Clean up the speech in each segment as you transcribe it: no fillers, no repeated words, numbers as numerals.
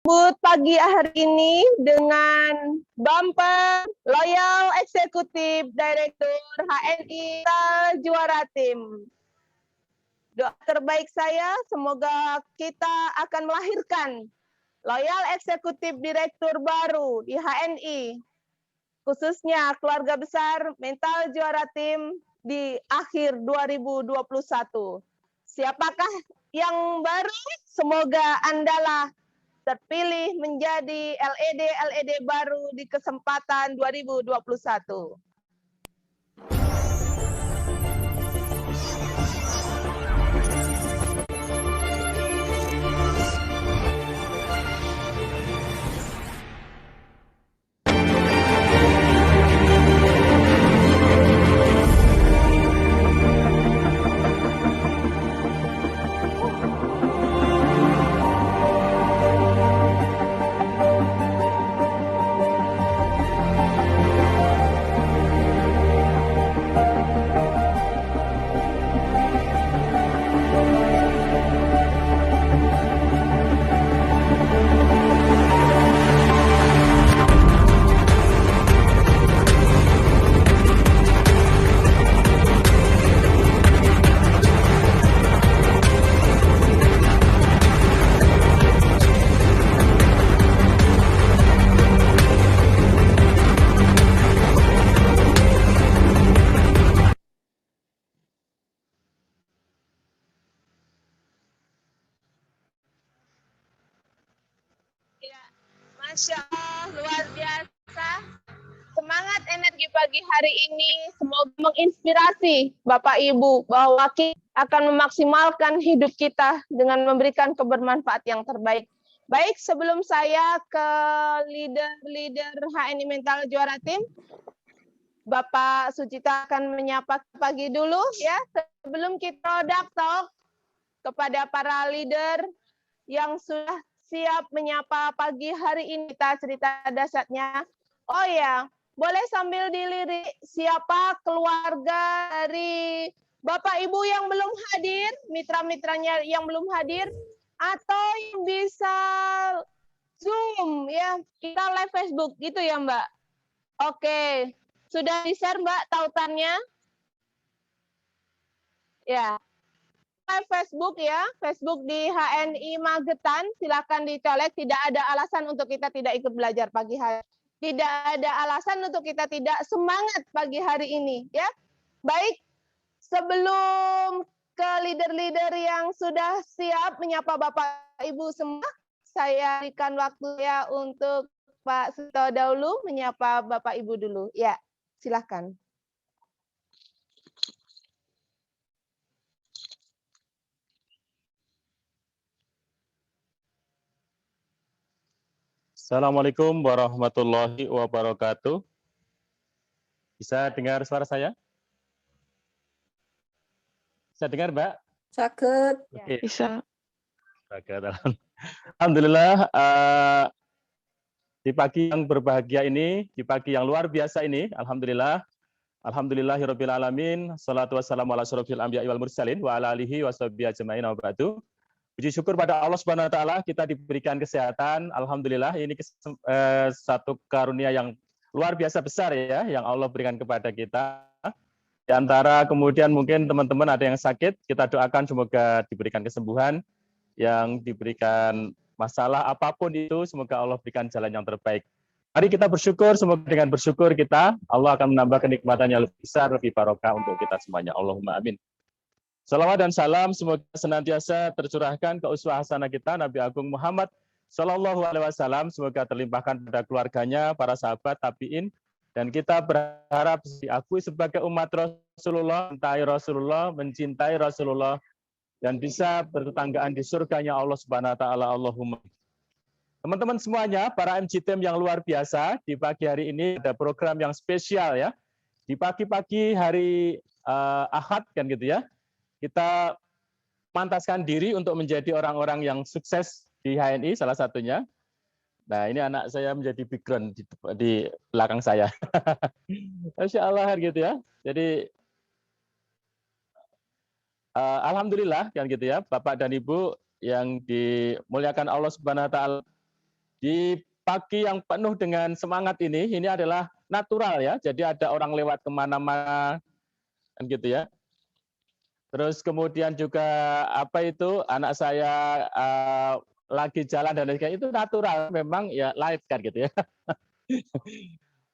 Sambut pagi hari ini dengan bumper Loyal Eksekutif Direktur HNI Juara Tim. Doa terbaik saya, semoga kita akan melahirkan Loyal Eksekutif Direktur baru di HNI, khususnya keluarga besar Mental Juara Tim di akhir 2021. Siapakah yang baru? Semoga Andalah terpilih menjadi LED baru di kesempatan 2021. Ya, Masya Allah, luar biasa. Semangat energi pagi hari ini semoga menginspirasi Bapak Ibu bahwa kita akan memaksimalkan hidup kita dengan memberikan kebermanfaat yang terbaik. Baik, sebelum saya ke leader HNI Mental Juara Tim, Bapak Sucita akan menyapa pagi dulu ya, sebelum kita product talk kepada para leader yang sudah siap menyapa pagi hari ini. Kita cerita dasarnya. Oh ya, boleh sambil dilirik siapa keluarga dari Bapak Ibu yang belum hadir, mitra-mitranya yang belum hadir, atau yang bisa Zoom ya, kita live Facebook gitu ya Mbak. Oke, sudah di-share Mbak tautannya? Ya. Facebook ya, Facebook di HNI Magetan, silakan dicolek. Tidak ada alasan untuk kita tidak ikut belajar pagi hari. Tidak ada alasan untuk kita tidak semangat pagi hari ini ya. Baik, sebelum ke leader-leader yang sudah siap menyapa Bapak Ibu semua, saya berikan waktu ya untuk Pak Suto dahulu menyapa Bapak Ibu dulu. Ya, silakan. Assalamualaikum warahmatullahi wabarakatuh. Bisa dengar suara saya? Bisa dengar, Mbak? Sakit. Oke. Bisa. Alhamdulillah, di pagi yang berbahagia ini, di pagi yang luar biasa ini, alhamdulillah, alhamdulillahirabbil alamin, salatu wassalamu ala asyrofil anbiya'i wal mursalin wa ala alihi washabihi ajmain wa ba'du. Puji syukur pada Allah Subhanahu wa taala kita diberikan kesehatan. Alhamdulillah ini satu karunia yang luar biasa besar ya yang Allah berikan kepada kita. Di antara kemudian mungkin teman-teman ada yang sakit, kita doakan semoga diberikan kesembuhan, yang diberikan masalah apapun itu semoga Allah berikan jalan yang terbaik. Mari kita bersyukur, semoga dengan bersyukur kita Allah akan menambah kenikmatan yang lebih besar, lebih barokah untuk kita semuanya. Allahumma amin. Salawat dan salam semoga senantiasa tercurahkan ke uswah hasanah kita Nabi Agung Muhammad Sallallahu Alaihi Wasallam, semoga terlimpahkan pada keluarganya, para sahabat, tabiin, dan kita berharap diakui sebagai umat Rasulullah, mencintai Rasulullah, dan bisa bertetanggaan di surganya Allah Subhanahu Wa Taala. Allahumma. Teman-teman semuanya, para MC Team yang luar biasa, di pagi hari ini ada program yang spesial ya. Di pagi-pagi hari Ahad kan gitu ya. Kita pantaskan diri untuk menjadi orang-orang yang sukses di HNI salah satunya. Nah, ini anak saya menjadi background di belakang saya. Masya Allah gitu ya. Jadi alhamdulillah kan gitu ya, Bapak dan Ibu yang dimuliakan Allah Subhanahu wa taala. Di pagi yang penuh dengan semangat ini adalah natural ya. Jadi ada orang lewat kemana-mana, kan gitu ya. Terus kemudian juga apa itu anak saya lagi jalan dan lain sebagainya itu natural, memang ya live kan gitu ya.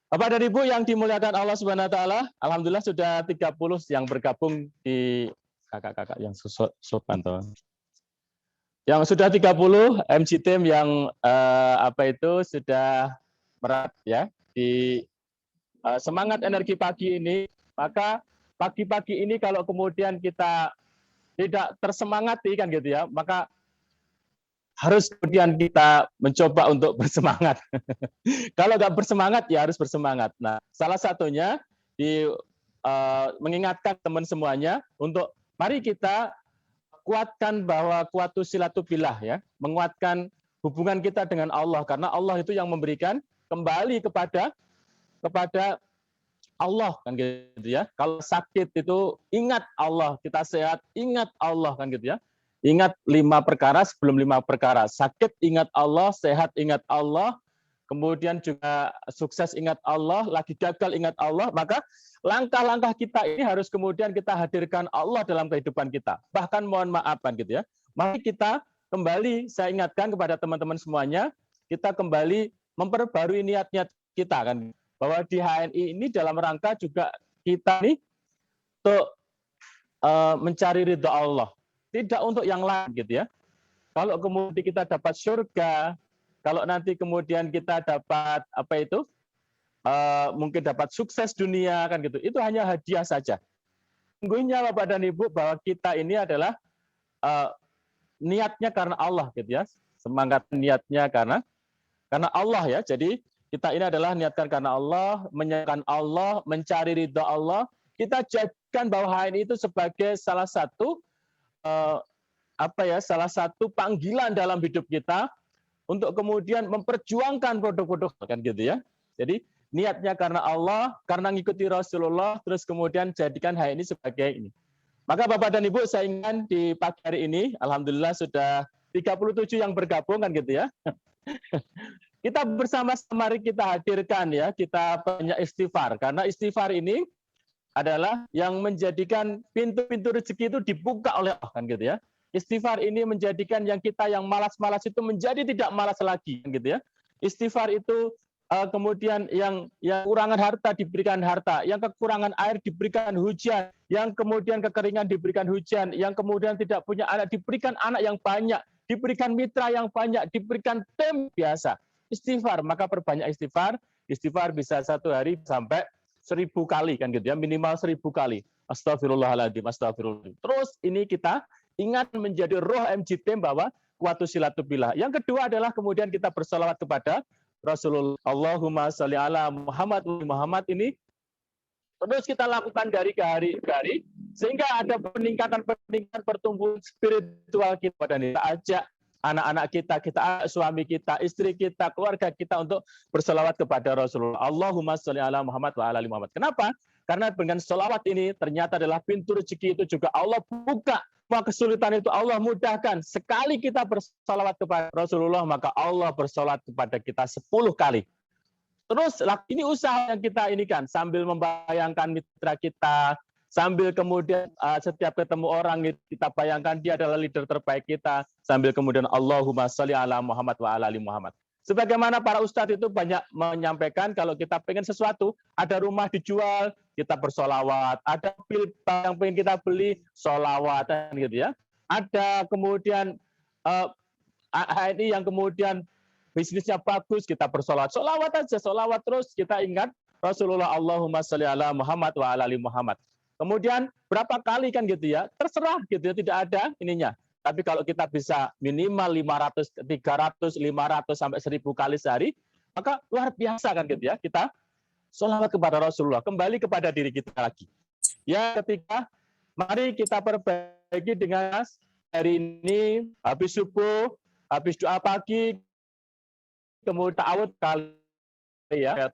Bapak dan Ibu yang dimuliakan Allah Subhanahu wa taala, alhamdulillah sudah 30 yang bergabung di kakak-kakak yang sopan toh. Yang sudah 30 MC Team yang apa itu sudah berat ya di semangat energi pagi ini, maka pagi-pagi ini kalau kemudian kita tidak tersemangati kan gitu ya, maka harus kemudian kita mencoba untuk bersemangat. Kalau nggak bersemangat ya harus bersemangat. Nah, salah satunya mengingatkan teman semuanya untuk mari kita kuatkan bahwa kuatu silatubillah ya, menguatkan hubungan kita dengan Allah karena Allah itu yang memberikan kembali kepada Allah kan gitu ya. Kalau sakit itu ingat Allah, kita sehat ingat Allah kan gitu ya. Ingat 5 perkara sebelum 5 perkara. Sakit ingat Allah, sehat ingat Allah, kemudian juga sukses ingat Allah, lagi gagal ingat Allah, maka langkah-langkah kita ini harus kemudian kita hadirkan Allah dalam kehidupan kita. Bahkan mohon maaf kan gitu ya. Mari kita kembali, saya ingatkan kepada teman-teman semuanya, kita kembali memperbarui niat-niat kita kan. Bahwa di HNI ini dalam rangka juga kita nih untuk mencari ridha Allah. Tidak untuk yang lain gitu ya. Kalau kemudian kita dapat surga, kalau nanti kemudian kita dapat apa itu, mungkin dapat sukses dunia kan gitu, itu hanya hadiah saja. Sungguhnya Bapak dan Ibu bahwa kita ini adalah niatnya karena Allah gitu ya, semangat niatnya karena Allah ya. Jadi kita ini adalah niatkan karena Allah, menyenangkan Allah, mencari ridha Allah. Kita jadikan bahwa HNI itu sebagai salah satu salah satu panggilan dalam hidup kita untuk kemudian memperjuangkan produk-produk kan gitu ya. Jadi niatnya karena Allah, karena ngikuti Rasulullah, terus kemudian jadikan HNI sebagai ini. Maka Bapak dan Ibu, saya ingin di pagi hari ini, alhamdulillah sudah 37 yang bergabung kan gitu ya. Kita bersama-sama mari kita hadirkan ya, kita banyak istighfar karena istighfar ini adalah yang menjadikan pintu-pintu rezeki itu dibuka oleh Allah kan gitu ya. Istighfar ini menjadikan yang kita yang malas-malas itu menjadi tidak malas lagi kan gitu ya. Istighfar itu kemudian yang kekurangan harta diberikan harta, yang kekurangan air diberikan hujan, yang kemudian kekeringan diberikan hujan, yang kemudian tidak punya anak diberikan anak yang banyak, diberikan mitra yang banyak, diberikan tim biasa. Istighfar, maka perbanyak istighfar. Istighfar bisa satu hari sampai 1000 kali kan gitu ya, minimal 1000 kali. Astagfirullahaladzim, astagfirullahaladzim. Terus ini kita ingat menjadi roh MJTM bahwa kuatu silatubillah. Yang kedua adalah kemudian kita bersalawat kepada Rasulullah. Allahumma sholli ala Muhammad ini terus kita lakukan dari ke hari sehingga ada peningkatan pertumbuhan spiritual kita dan kita ajak anak-anak kita ajak suami kita, istri kita, keluarga kita untuk berselawat kepada Rasulullah. Allahumma sholli ala Muhammad wa ala ali Muhammad. Kenapa? Karena dengan selawat ini ternyata adalah pintu rezeki itu juga Allah buka. Semua kesulitan itu Allah mudahkan. Sekali kita bersalawat kepada Rasulullah, maka Allah bersalawat kepada kita 10 kali. Terus ini usaha yang kita ini kan sambil membayangkan mitra kita, sambil kemudian setiap ketemu orang kita bayangkan dia adalah leader terbaik kita, sambil kemudian Allahumma sholli ala Muhammad wa ala ali Muhammad. Sebagaimana para ustadz itu banyak menyampaikan kalau kita pengen sesuatu, ada rumah dijual, kita bersolawat, ada mobil yang pengen kita beli, solawat gitu ya. Ada kemudian HNI yang kemudian bisnisnya bagus, kita bersolawat. Solawat aja, solawat terus kita ingat Rasulullah Allahumma sholli ala Muhammad wa ala ali Muhammad. Kemudian berapa kali kan gitu ya, terserah gitu ya, tidak ada ininya. Tapi kalau kita bisa minimal 500, 300, 500 sampai 1000 kali sehari, maka luar biasa kan gitu ya. Kita sholawat kepada Rasulullah, kembali kepada diri kita lagi. Ya, ketika mari kita perbaiki dengan hari ini habis subuh, habis doa pagi, kemudian ta'awud kali ya.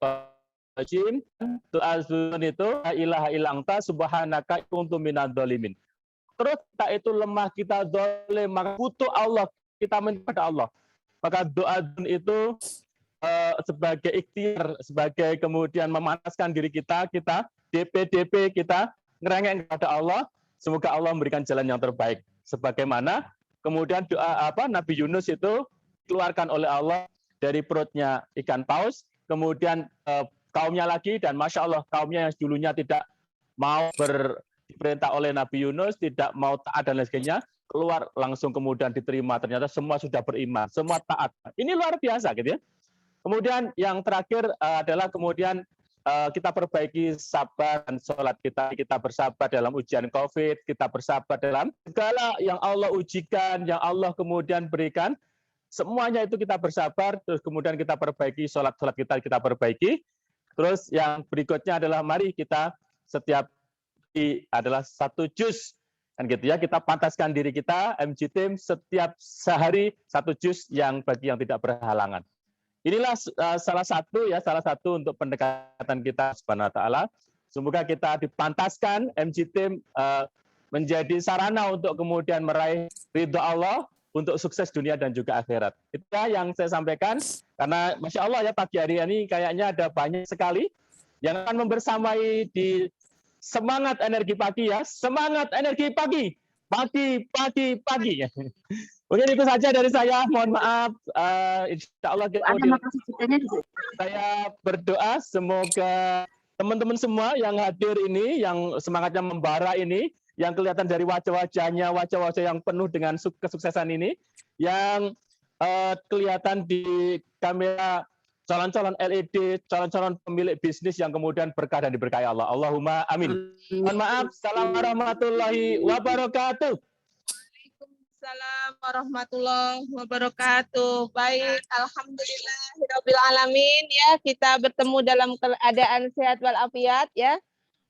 Doa itu la ilaha illa anta subhanaka kuntu minadz dzalimin. Terus kita itu lemah, kita zalim, maka butuh Allah, kita minta kepada Allah. maka doa itu sebagai ikhtiar, sebagai kemudian memanaskan diri kita DP kita ngerengek kepada Allah, semoga Allah memberikan jalan yang terbaik. Sebagaimana kemudian doa Nabi Yunus itu dikeluarkan oleh Allah dari perutnya ikan paus, kemudian kaumnya lagi, dan Masya Allah kaumnya yang dulunya tidak mau diperintah oleh Nabi Yunus, tidak mau taat dan lain sebagainya, keluar langsung kemudian diterima, ternyata semua sudah beriman, semua taat. Ini luar biasa gitu ya. Kemudian yang terakhir adalah kemudian kita perbaiki sabar dan sholat kita bersabar dalam ujian COVID, kita bersabar dalam segala yang Allah ujikan, yang Allah kemudian berikan, semuanya itu kita bersabar, terus kemudian kita perbaiki sholat kita perbaiki. Terus yang berikutnya adalah mari kita setiap adalah 1 juz, kan gitu ya, kita pantaskan diri kita MG Team setiap sehari 1 juz yang bagi yang tidak berhalangan. Inilah salah satu untuk pendekatan kita Subhanahu wa taala. Semoga kita dipantaskan MG Team menjadi sarana untuk kemudian meraih ridho Allah untuk sukses dunia dan juga akhirat. Itulah yang saya sampaikan, karena Masya Allah ya pagi hari ini kayaknya ada banyak sekali yang akan membersamai di semangat energi pagi ya, semangat energi pagi, pagi. Mungkin itu saja dari saya. Mohon maaf. Insya Allah saya berdoa semoga teman-teman semua yang hadir ini, yang semangatnya membara ini, yang kelihatan dari wajah-wajahnya, wajah-wajah yang penuh dengan kesuksesan ini, yang kelihatan di kamera calon-calon LED, calon-calon pemilik bisnis yang kemudian berkah dan diberkahi Allah. Allahumma amin. Mohon maaf. Assalamualaikum warahmatullahi wabarakatuh. Assalamualaikum warahmatullahi wabarakatuh. Baik, alhamdulillahirabbil alamin ya, kita bertemu dalam keadaan sehat walafiat ya.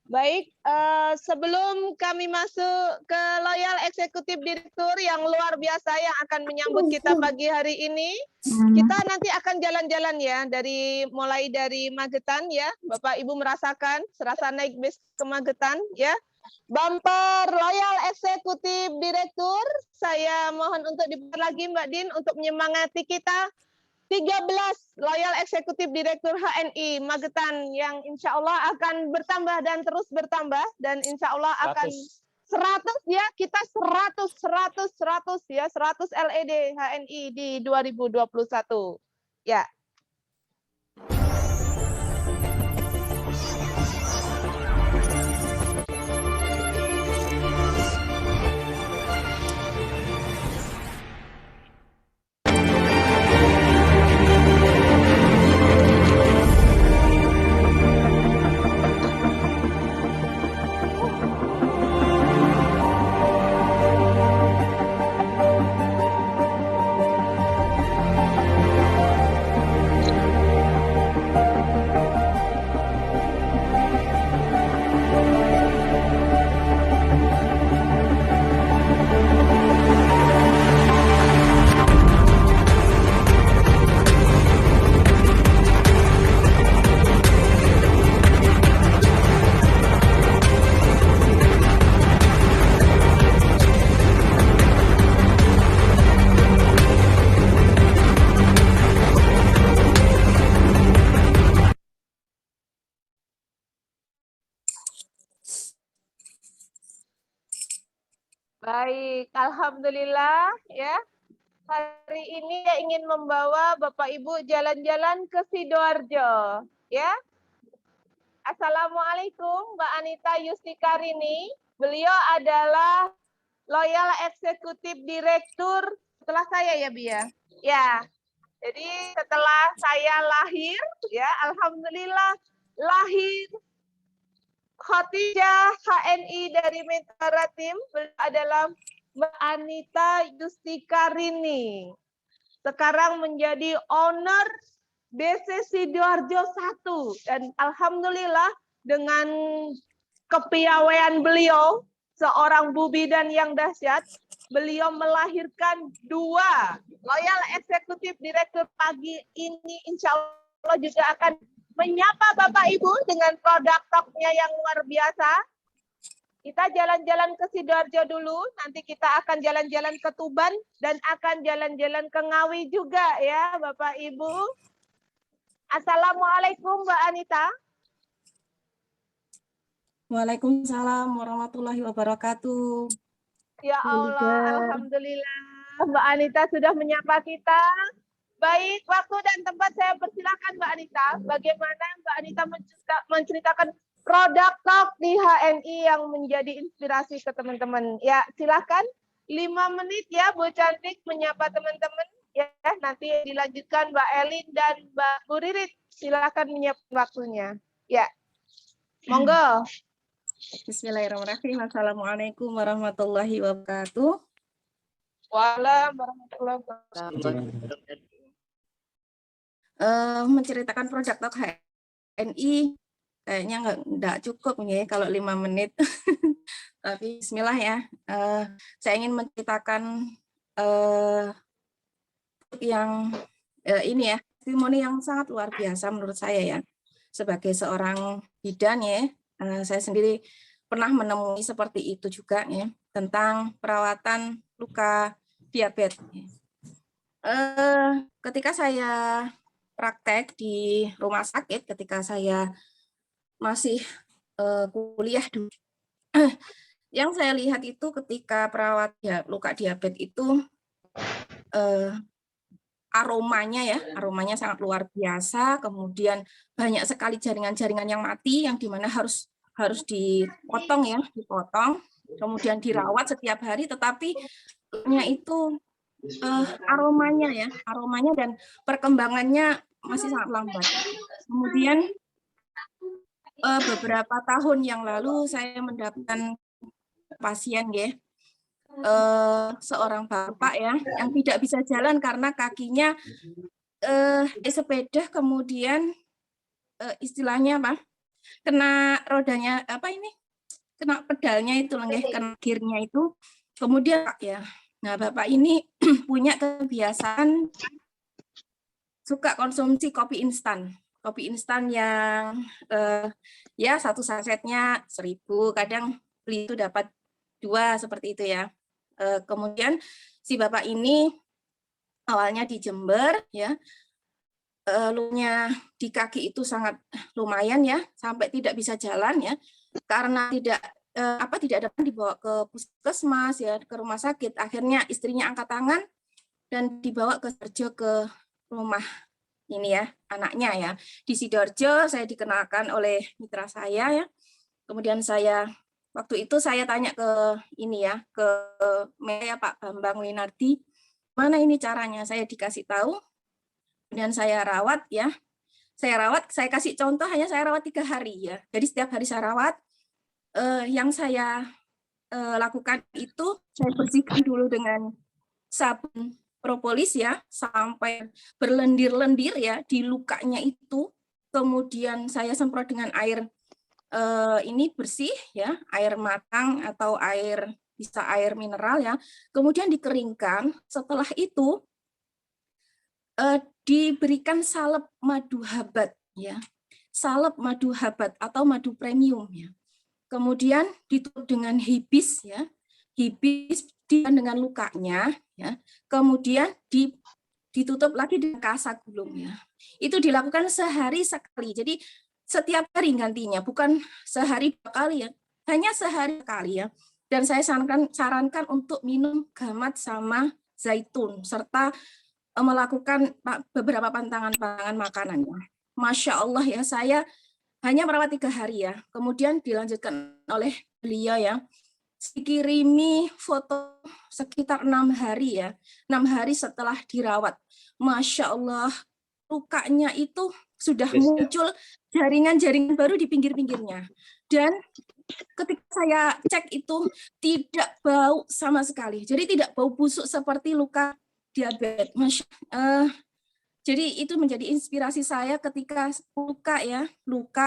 Baik, sebelum kami masuk ke Loyal Eksekutif Direktur yang luar biasa yang akan menyambut kita pagi hari ini, kita nanti akan jalan-jalan ya, mulai dari Magetan ya. Bapak Ibu merasakan serasa naik bis ke Magetan ya. Bumper Loyal Eksekutif Direktur, saya mohon untuk diputar lagi Mbak Din untuk menyemangati kita. 13 Loyal Eksekutif Direktur HNI Magetan yang insya Allah akan bertambah dan terus bertambah, dan insya Allah akan 100 ya, kita 100 ya, 100 LED HNI di 2021 ya. Baik, alhamdulillah ya. Hari ini saya ingin membawa Bapak Ibu jalan-jalan ke Sidoarjo ya. Assalamualaikum Mbak Anita Yustikarini. Beliau adalah Loyal Eksekutif Direktur setelah saya ya Bia. Ya. Jadi setelah saya lahir ya, alhamdulillah lahir Khotijah HNI dari Mitra Tim adalah Mbak Anita Yustikarini. Sekarang menjadi owner BC Sidoarjo 1. Dan alhamdulillah dengan kepiawaian beliau, seorang bu bidan yang dahsyat, beliau melahirkan 2 Loyal Eksekutif Direktur pagi ini, insya Allah juga akan menyapa Bapak Ibu dengan produk toknya yang luar biasa. Kita jalan-jalan ke Sidoarjo dulu, nanti kita akan jalan-jalan ke Tuban dan akan jalan-jalan ke Ngawi juga ya Bapak Ibu. Assalamualaikum Mbak Anita. Waalaikumsalam warahmatullahi wabarakatuh. Ya Allah, alhamdulillah Mbak Anita sudah menyapa kita. Baik, waktu dan tempat saya persilakan Mbak Anita. Bagaimana Mbak Anita menceritakan produk talk di HNI yang menjadi inspirasi ke teman-teman. Ya, silakan 5 menit ya Bu Cantik menyapa teman-teman. Ya, nanti dilanjutkan Mbak Elin dan Mbak Bu Ririt. Silakan menyiapkan waktunya. Ya, monggo. Bismillahirrahmanirrahim. Assalamualaikum warahmatullahi wabarakatuh. Waalaikumsalam warahmatullahi wabarakatuh. Menceritakan produk talk HNI kayaknya nggak cukup ya kalau 5 menit. Tapi bismillah ya. Saya ingin menceritakan yang ini ya, testimoni yang sangat luar biasa menurut saya ya. Sebagai seorang bidan ya, saya sendiri pernah menemui seperti itu juga ya, tentang perawatan luka diabetes. Ketika saya praktek di rumah sakit, ketika saya masih kuliah dulu, yang saya lihat itu ketika perawat luka diabetes itu aromanya sangat luar biasa, kemudian banyak sekali jaringan-jaringan yang mati yang dimana harus dipotong, kemudian dirawat setiap hari, tetapi itu aromanya dan perkembangannya masih sangat lambat. Kemudian beberapa tahun yang lalu saya mendapatkan pasien seorang bapak ya yang tidak bisa jalan karena kakinya sepeda, kemudian istilahnya kena rodanya kena pedalnya itu kena gearnya itu, kemudian ya. Nah, bapak ini punya kebiasaan suka konsumsi kopi instan yang ya satu sasetnya 1.000, kadang beli itu dapat 2 seperti itu ya. Kemudian si bapak ini awalnya di Jember ya, lukanya di kaki itu sangat lumayan ya, sampai tidak bisa jalan ya, karena tidak dapat dibawa ke puskesmas ya, ke rumah sakit. Akhirnya istrinya angkat tangan dan dibawa ke Sidoarjo, ke rumah ini ya, anaknya ya. Di Sidoarjo saya dikenalkan oleh mitra saya ya. Kemudian waktu itu saya tanya ke Pak Bambang Winardi, mana ini caranya? Saya dikasih tahu, kemudian saya rawat ya. Saya kasih contoh, hanya saya rawat 3 hari ya. Jadi setiap hari saya rawat, yang saya lakukan itu saya bersihkan dulu dengan sabun propolis ya, sampai berlendir-lendir ya di lukanya itu. Kemudian saya semprot dengan air ini bersih ya, air matang atau bisa air mineral ya. Kemudian dikeringkan. Setelah itu diberikan salep madu habat ya, salep madu habat atau madu premium ya. Kemudian ditutup dengan hibis ya, hibis dengan lukanya ya. Kemudian ditutup lagi dengan kasa gulung ya. Itu dilakukan sehari sekali. Jadi setiap hari gantinya, bukan sehari 2 kali ya, hanya sehari sekali ya. Dan saya sarankan untuk minum gamat sama zaitun serta melakukan beberapa pantangan makanannya. Masya Allah ya, saya hanya merawat 3 hari ya. Kemudian dilanjutkan oleh beliau ya. Dikirimi foto sekitar 6 hari ya. 6 hari setelah dirawat. Masya Allah, lukanya itu sudah muncul jaringan-jaringan baru di pinggir-pinggirnya. Dan ketika saya cek itu tidak bau sama sekali. Jadi tidak bau busuk seperti luka diabetes. Jadi itu menjadi inspirasi saya ketika luka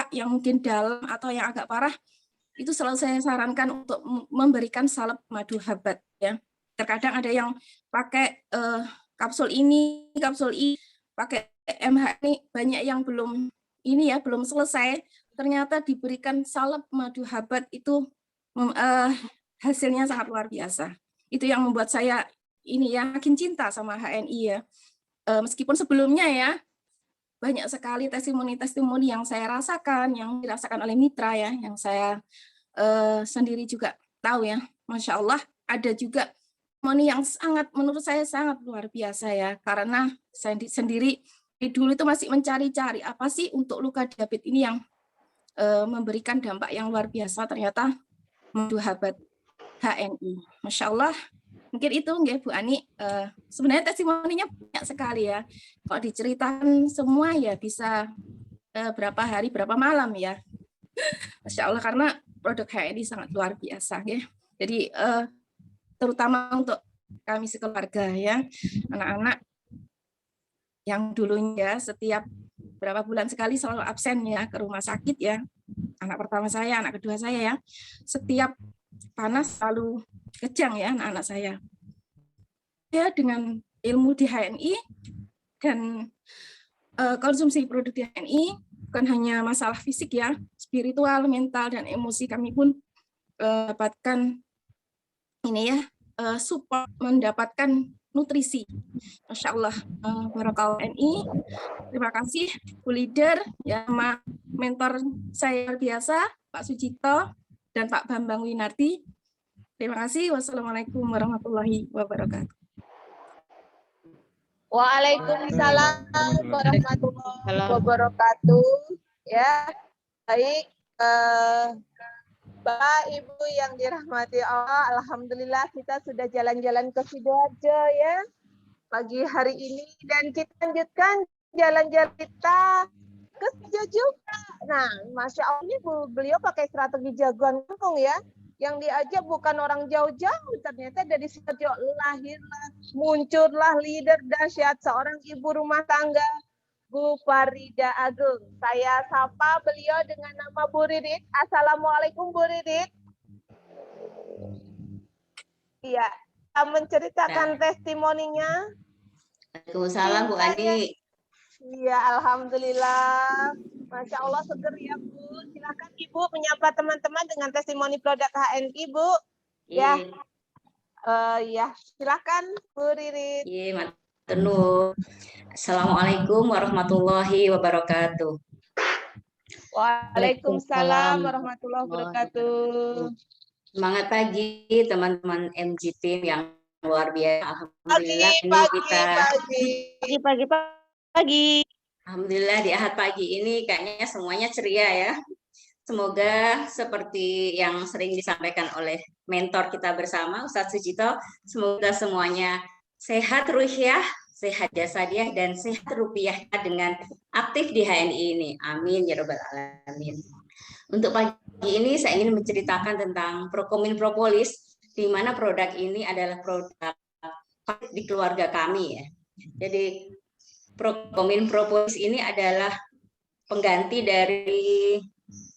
yang mungkin dalam atau yang agak parah, itu selalu saya sarankan untuk memberikan salep madu habat ya. Terkadang ada yang pakai kapsul ini, pakai MH ini, banyak yang belum selesai. Ternyata diberikan salep madu habat itu hasilnya sangat luar biasa. Itu yang membuat saya ini ya makin cinta sama HNI ya. Meskipun sebelumnya ya banyak sekali testimoni-testimoni yang saya rasakan, yang dirasakan oleh mitra ya, yang saya sendiri juga tahu ya, Masya Allah ada juga testimoni yang sangat menurut saya sangat luar biasa ya, karena saya sendiri dulu itu masih mencari-cari apa sih untuk luka diabetes ini yang memberikan dampak yang luar biasa, ternyata madu habat HNI. Masya Allah, mungkin itu nggih Bu Ani. Sebenarnya testimoninya banyak sekali ya. Kalau diceritakan semua ya bisa berapa hari, berapa malam ya. Masya Allah, karena produk HNI sangat luar biasa ya. Jadi terutama untuk kami sekeluarga ya, anak-anak yang dulunya setiap berapa bulan sekali selalu absen ya ke rumah sakit ya. Anak pertama saya, anak kedua saya ya. Setiap panas selalu kejang ya anak-anak saya. Ya dengan ilmu di HNI dan konsumsi produk di HNI bukan hanya masalah fisik ya, spiritual, mental dan emosi kami pun dapatkan ini ya, support, mendapatkan nutrisi. Masya Allah, Barakallah HNI. Terima kasih Bu Leader, ya, sama mentor saya biasa, Pak Sujito dan Pak Bambang Winardi. Terima kasih. Wassalamualaikum warahmatullahi wabarakatuh. Waalaikumsalam warahmatullahi wabarakatuh. Ya, baik. Bapak, Ibu yang dirahmati Allah, alhamdulillah kita sudah jalan-jalan ke Sidoarjo ya pagi hari ini, dan kita lanjutkan jalan-jalan kita ke Sido juga. Nah, Masya Allah ini beliau pakai strategi jagoan kampung ya. Yang diajak bukan orang jauh-jauh, ternyata dari Sidoarjo lahirlah, muncullah leader dahsyat seorang ibu rumah tangga, Bu Farida Agung. Saya sapa beliau dengan nama Bu Ridit. Assalamualaikum Bu Ridit. Iya, kita menceritakan testimoninya. Waalaikumsalam Bu Ani. Iya, alhamdulillah. Masya Allah seger ya Bu. Silakan Ibu menyapa teman-teman dengan testimoni produk HNI Bu. Ya, ya silakan Bu Ridit. Iya, matur nuwun. Assalamualaikum warahmatullahi wabarakatuh. Waalaikumsalam warahmatullahi wabarakatuh. Semangat pagi teman-teman MG Team yang luar biasa. Alhamdulillah Pagi. Alhamdulillah di Ahad pagi ini kayaknya semuanya ceria ya. Semoga seperti yang sering disampaikan oleh mentor kita bersama Ustadz Sujito, semoga semuanya sehat ruhiyah, sehat jasadiah, dan sehat rupiah dengan aktif di HNI ini. Amin ya Rabbal Alamin. Untuk pagi ini saya ingin menceritakan tentang Prokomin Propolis, di mana produk ini adalah produk di keluarga kami ya. Jadi Prokomin Propolis ini adalah pengganti dari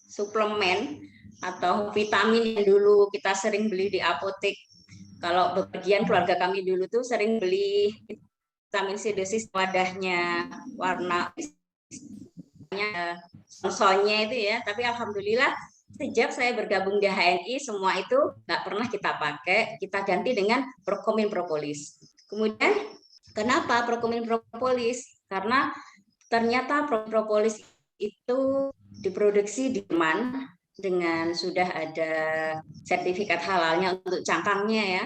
suplemen atau vitamin yang dulu kita sering beli di apotek. Kalau bepergian keluarga kami dulu tuh sering beli vitamin C dosis wadahnya warna sonnya itu ya. Tapi alhamdulillah sejak saya bergabung di HNI semua itu nggak pernah kita pakai, kita ganti dengan Prokomin Propolis. Kemudian kenapa Prokomin Propolis? Karena ternyata Propolis itu diproduksi di Jerman dengan sudah ada sertifikat halalnya untuk cangkangnya ya.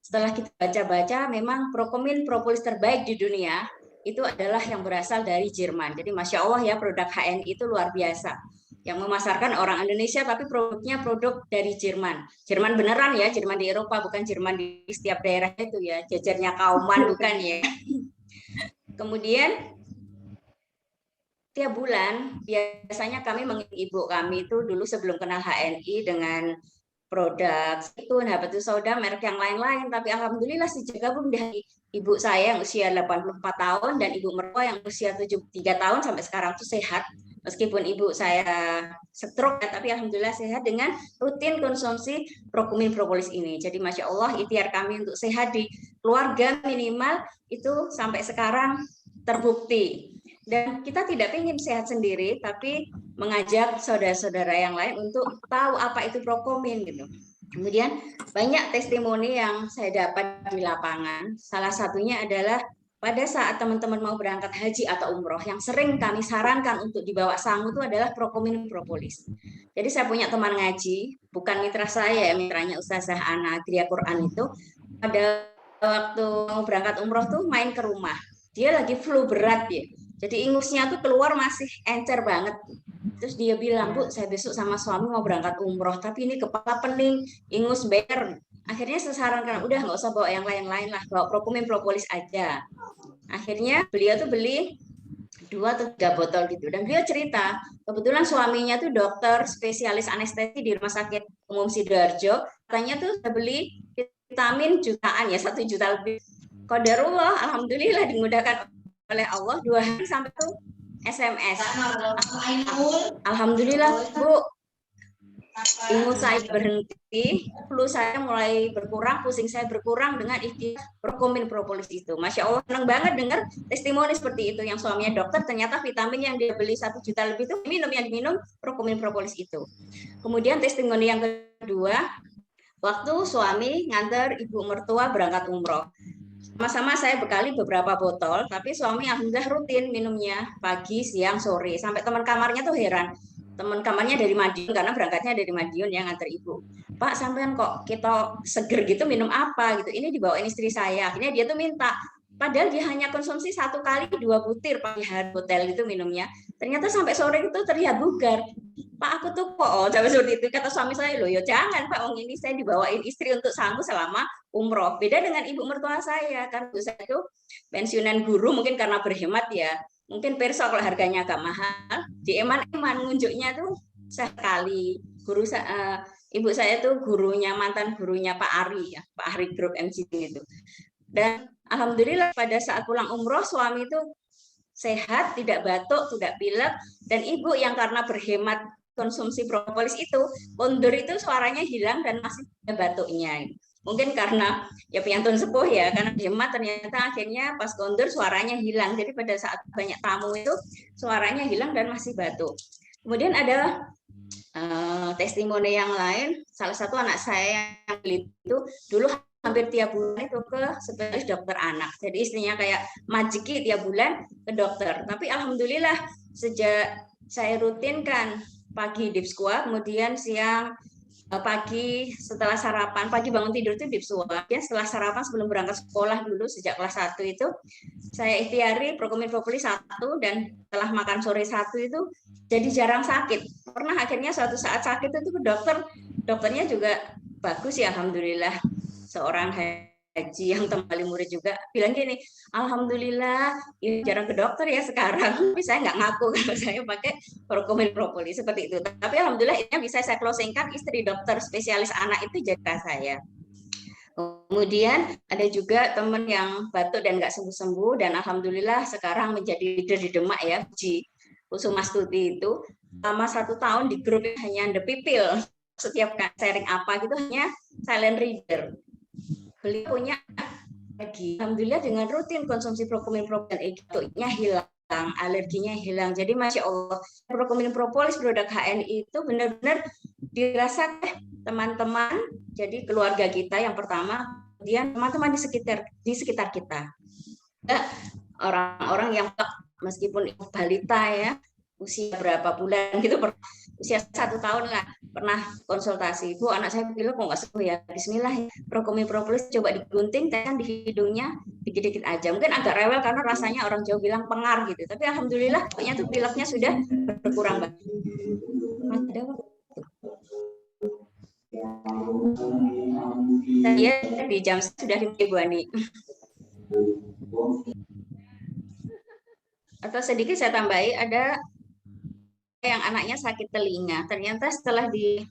Setelah kita baca-baca, memang Prokomin Propolis terbaik di dunia itu adalah yang berasal dari Jerman. Jadi Masya Allah ya, produk HNI itu luar biasa. Yang memasarkan orang Indonesia, tapi produknya produk dari Jerman. Jerman beneran ya, Jerman di Eropa, bukan Jerman di setiap daerah itu ya, jajarnya Kauman bukan ya. Kemudian tiap bulan biasanya kami mengirim ibu kami itu dulu sebelum kenal HNI dengan produk itu Habatus Sauda merek yang lain-lain, tapi alhamdulillah sejak gabung dari ibu saya yang usia 84 tahun dan ibu mertua yang usia 73 tahun sampai sekarang tuh sehat. Meskipun ibu saya stroke tapi alhamdulillah sehat dengan rutin konsumsi Prokomin Propolis ini. Jadi Masya Allah ikhtiar kami untuk sehat di keluarga minimal itu sampai sekarang terbukti. Dan kita tidak ingin sehat sendiri, tapi mengajak saudara-saudara yang lain untuk tahu apa itu Prokomin gitu. Kemudian banyak testimoni yang saya dapat di lapangan. Salah satunya adalah pada saat teman-teman mau berangkat haji atau umroh, yang sering kami sarankan untuk dibawa sangu itu adalah Prokomin propolis. Jadi saya punya teman ngaji, bukan mitra saya, mitranya Ustazah Ana Gria Quran itu, pada waktu mau berangkat umroh tuh main ke rumah. Dia lagi flu berat ya. Jadi ingusnya tuh keluar masih encer banget. Terus dia bilang, Bu, saya besok sama suami mau berangkat umroh, tapi ini kepala pening, ingus beler. Akhirnya saya sarankan, udah nggak usah bawa yang lain-lain lah, bawa Prokomin propolis aja. Akhirnya beliau tuh beli 2 atau 3 botol gitu. Dan beliau cerita, kebetulan suaminya tuh dokter spesialis anestesi di Rumah Sakit Umum Sidoarjo. Katanya tuh saya beli vitamin jutaan ya, 1 juta lebih. Qadarullah, alhamdulillah dimudahkan oleh Allah, 2 hari sampai tuh SMS. Alhamdulillah, Bu, ingus saya berhenti, flu saya mulai berkurang, pusing saya berkurang dengan ikhtiar Prokomin propolis itu. Masya Allah, senang banget dengar testimoni seperti itu. Yang suaminya dokter, ternyata vitamin yang dia beli 1 juta lebih itu yang diminum Prokomin propolis itu. Kemudian testimoni yang kedua, waktu suami nganter ibu mertua berangkat umroh. Sama-sama saya bekali beberapa botol, tapi suami alhamdulillah rutin minumnya pagi, siang, sore. Sampai teman kamarnya tuh heran. Teman kamarnya dari Madiun, karena berangkatnya dari Madiun yang nganter ibu. Pak, sampean kok kita seger gitu minum apa gitu? Ini dibawain istri saya. Akhirnya dia tuh minta. Padahal dia hanya konsumsi 1 kali 2 butir pagi hari hotel itu minumnya. Ternyata sampai sore itu terlihat bugar. Pak, aku tuh kok sampai seperti itu. Kata suami saya, loh ya jangan Pak, wong ini saya dibawain istri untuk sangu selama umroh. Beda dengan ibu mertua saya, kan ibu saya itu pensiunan guru, mungkin karena berhemat ya. Mungkin perso kalau harganya agak mahal, di eman-eman ngunjuknya tuh sekali. Ibu saya tuh gurunya, mantan gurunya Pak Ari ya, Pak Ari Group MC itu. Dan alhamdulillah pada saat pulang umroh suami itu sehat, tidak batuk, tidak pilek, dan ibu yang karena berhemat konsumsi propolis itu, kondur itu suaranya hilang dan masih ada batuknya. Mungkin karena ya piantun sepuh ya, karena hemat ternyata akhirnya pas kondur suaranya hilang. Jadi pada saat banyak tamu itu suaranya hilang dan masih batuk. Kemudian ada testimoni yang lain, salah satu anak saya yang beli itu dulu hampir tiap bulan itu ke spesialis dokter anak. Jadi istrinya kayak majiki tiap bulan ke dokter. Tapi alhamdulillah sejak saya rutinkan pagi dipsua, kemudian siang pagi setelah sarapan, pagi bangun tidur itu dipsua. Ya, setelah sarapan sebelum berangkat sekolah dulu sejak kelas 1 itu saya ikhtiari Prokomin propolis 1 dan setelah makan sore 1 itu jadi jarang sakit. Pernah akhirnya suatu saat sakit itu ke dokter, dokternya juga bagus ya alhamdulillah. Seorang haji yang temali murid juga bilang gini, alhamdulillah ini jarang ke dokter ya sekarang, tapi saya nggak ngaku kalau saya pakai Prokomin propolis seperti itu. Tapi alhamdulillah ini bisa saya closingkan, istri dokter spesialis anak itu jadi saya. Kemudian ada juga teman yang batuk dan nggak sembuh-sembuh, dan alhamdulillah sekarang menjadi leader di Demak ya, Puji Kusumastuti itu selama 1 tahun di grup hanya the people, setiap sharing apa gitu hanya silent reader. Beliau punya lagi, alhamdulillah dengan rutin konsumsi Prokomin propolis batuknya hilang, alerginya hilang. Jadi masya Allah Prokomin propolis produk HNI itu benar-benar dirasakan teman-teman, jadi keluarga kita yang pertama, kemudian teman-teman di sekitar kita, orang-orang yang meskipun balita ya, usia berapa bulan gitu, usia 1 tahun lah, pernah konsultasi, Bu anak saya pilek kok nggak sembuh ya, Bismillah Prokomin propolis coba digunting, tekan di hidungnya dikit-dikit aja, mungkin agak rewel karena rasanya orang Jawa bilang pengar gitu, tapi alhamdulillah pokoknya tuh pileknya sudah berkurang banget. Saya di jam sudah dimulai Bu Ani. Atau sedikit saya tambahi, ada yang anaknya sakit telinga, ternyata setelah di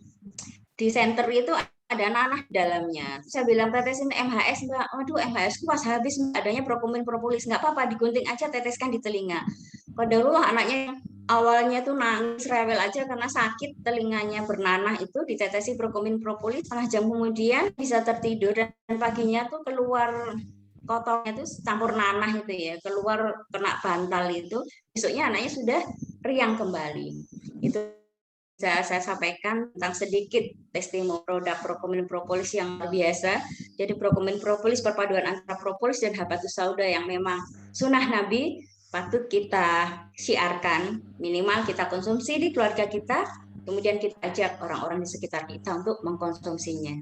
center itu ada nanah di dalamnya. Saya bilang tetesin MHS Mbak, waduh MHS pas habis adanya Prokomin propolis, nggak apa-apa digunting aja, teteskan di telinga. Qadarullah anaknya awalnya tuh nangis rewel aja karena sakit telinganya bernanah, itu ditetesi Prokomin propolis, setengah jam kemudian bisa tertidur, dan paginya tuh keluar kotornya itu campur nanah itu ya, keluar kena bantal itu, besoknya anaknya sudah riang kembali. Itu bisa saya sampaikan tentang sedikit testimoni produk Prokomin Propolis yang luar biasa. Jadi Prokomin Propolis perpaduan antara propolis dan habatus sauda yang memang sunnah Nabi patut kita siarkan, minimal kita konsumsi di keluarga kita, kemudian kita ajak orang-orang di sekitar kita untuk mengkonsumsinya.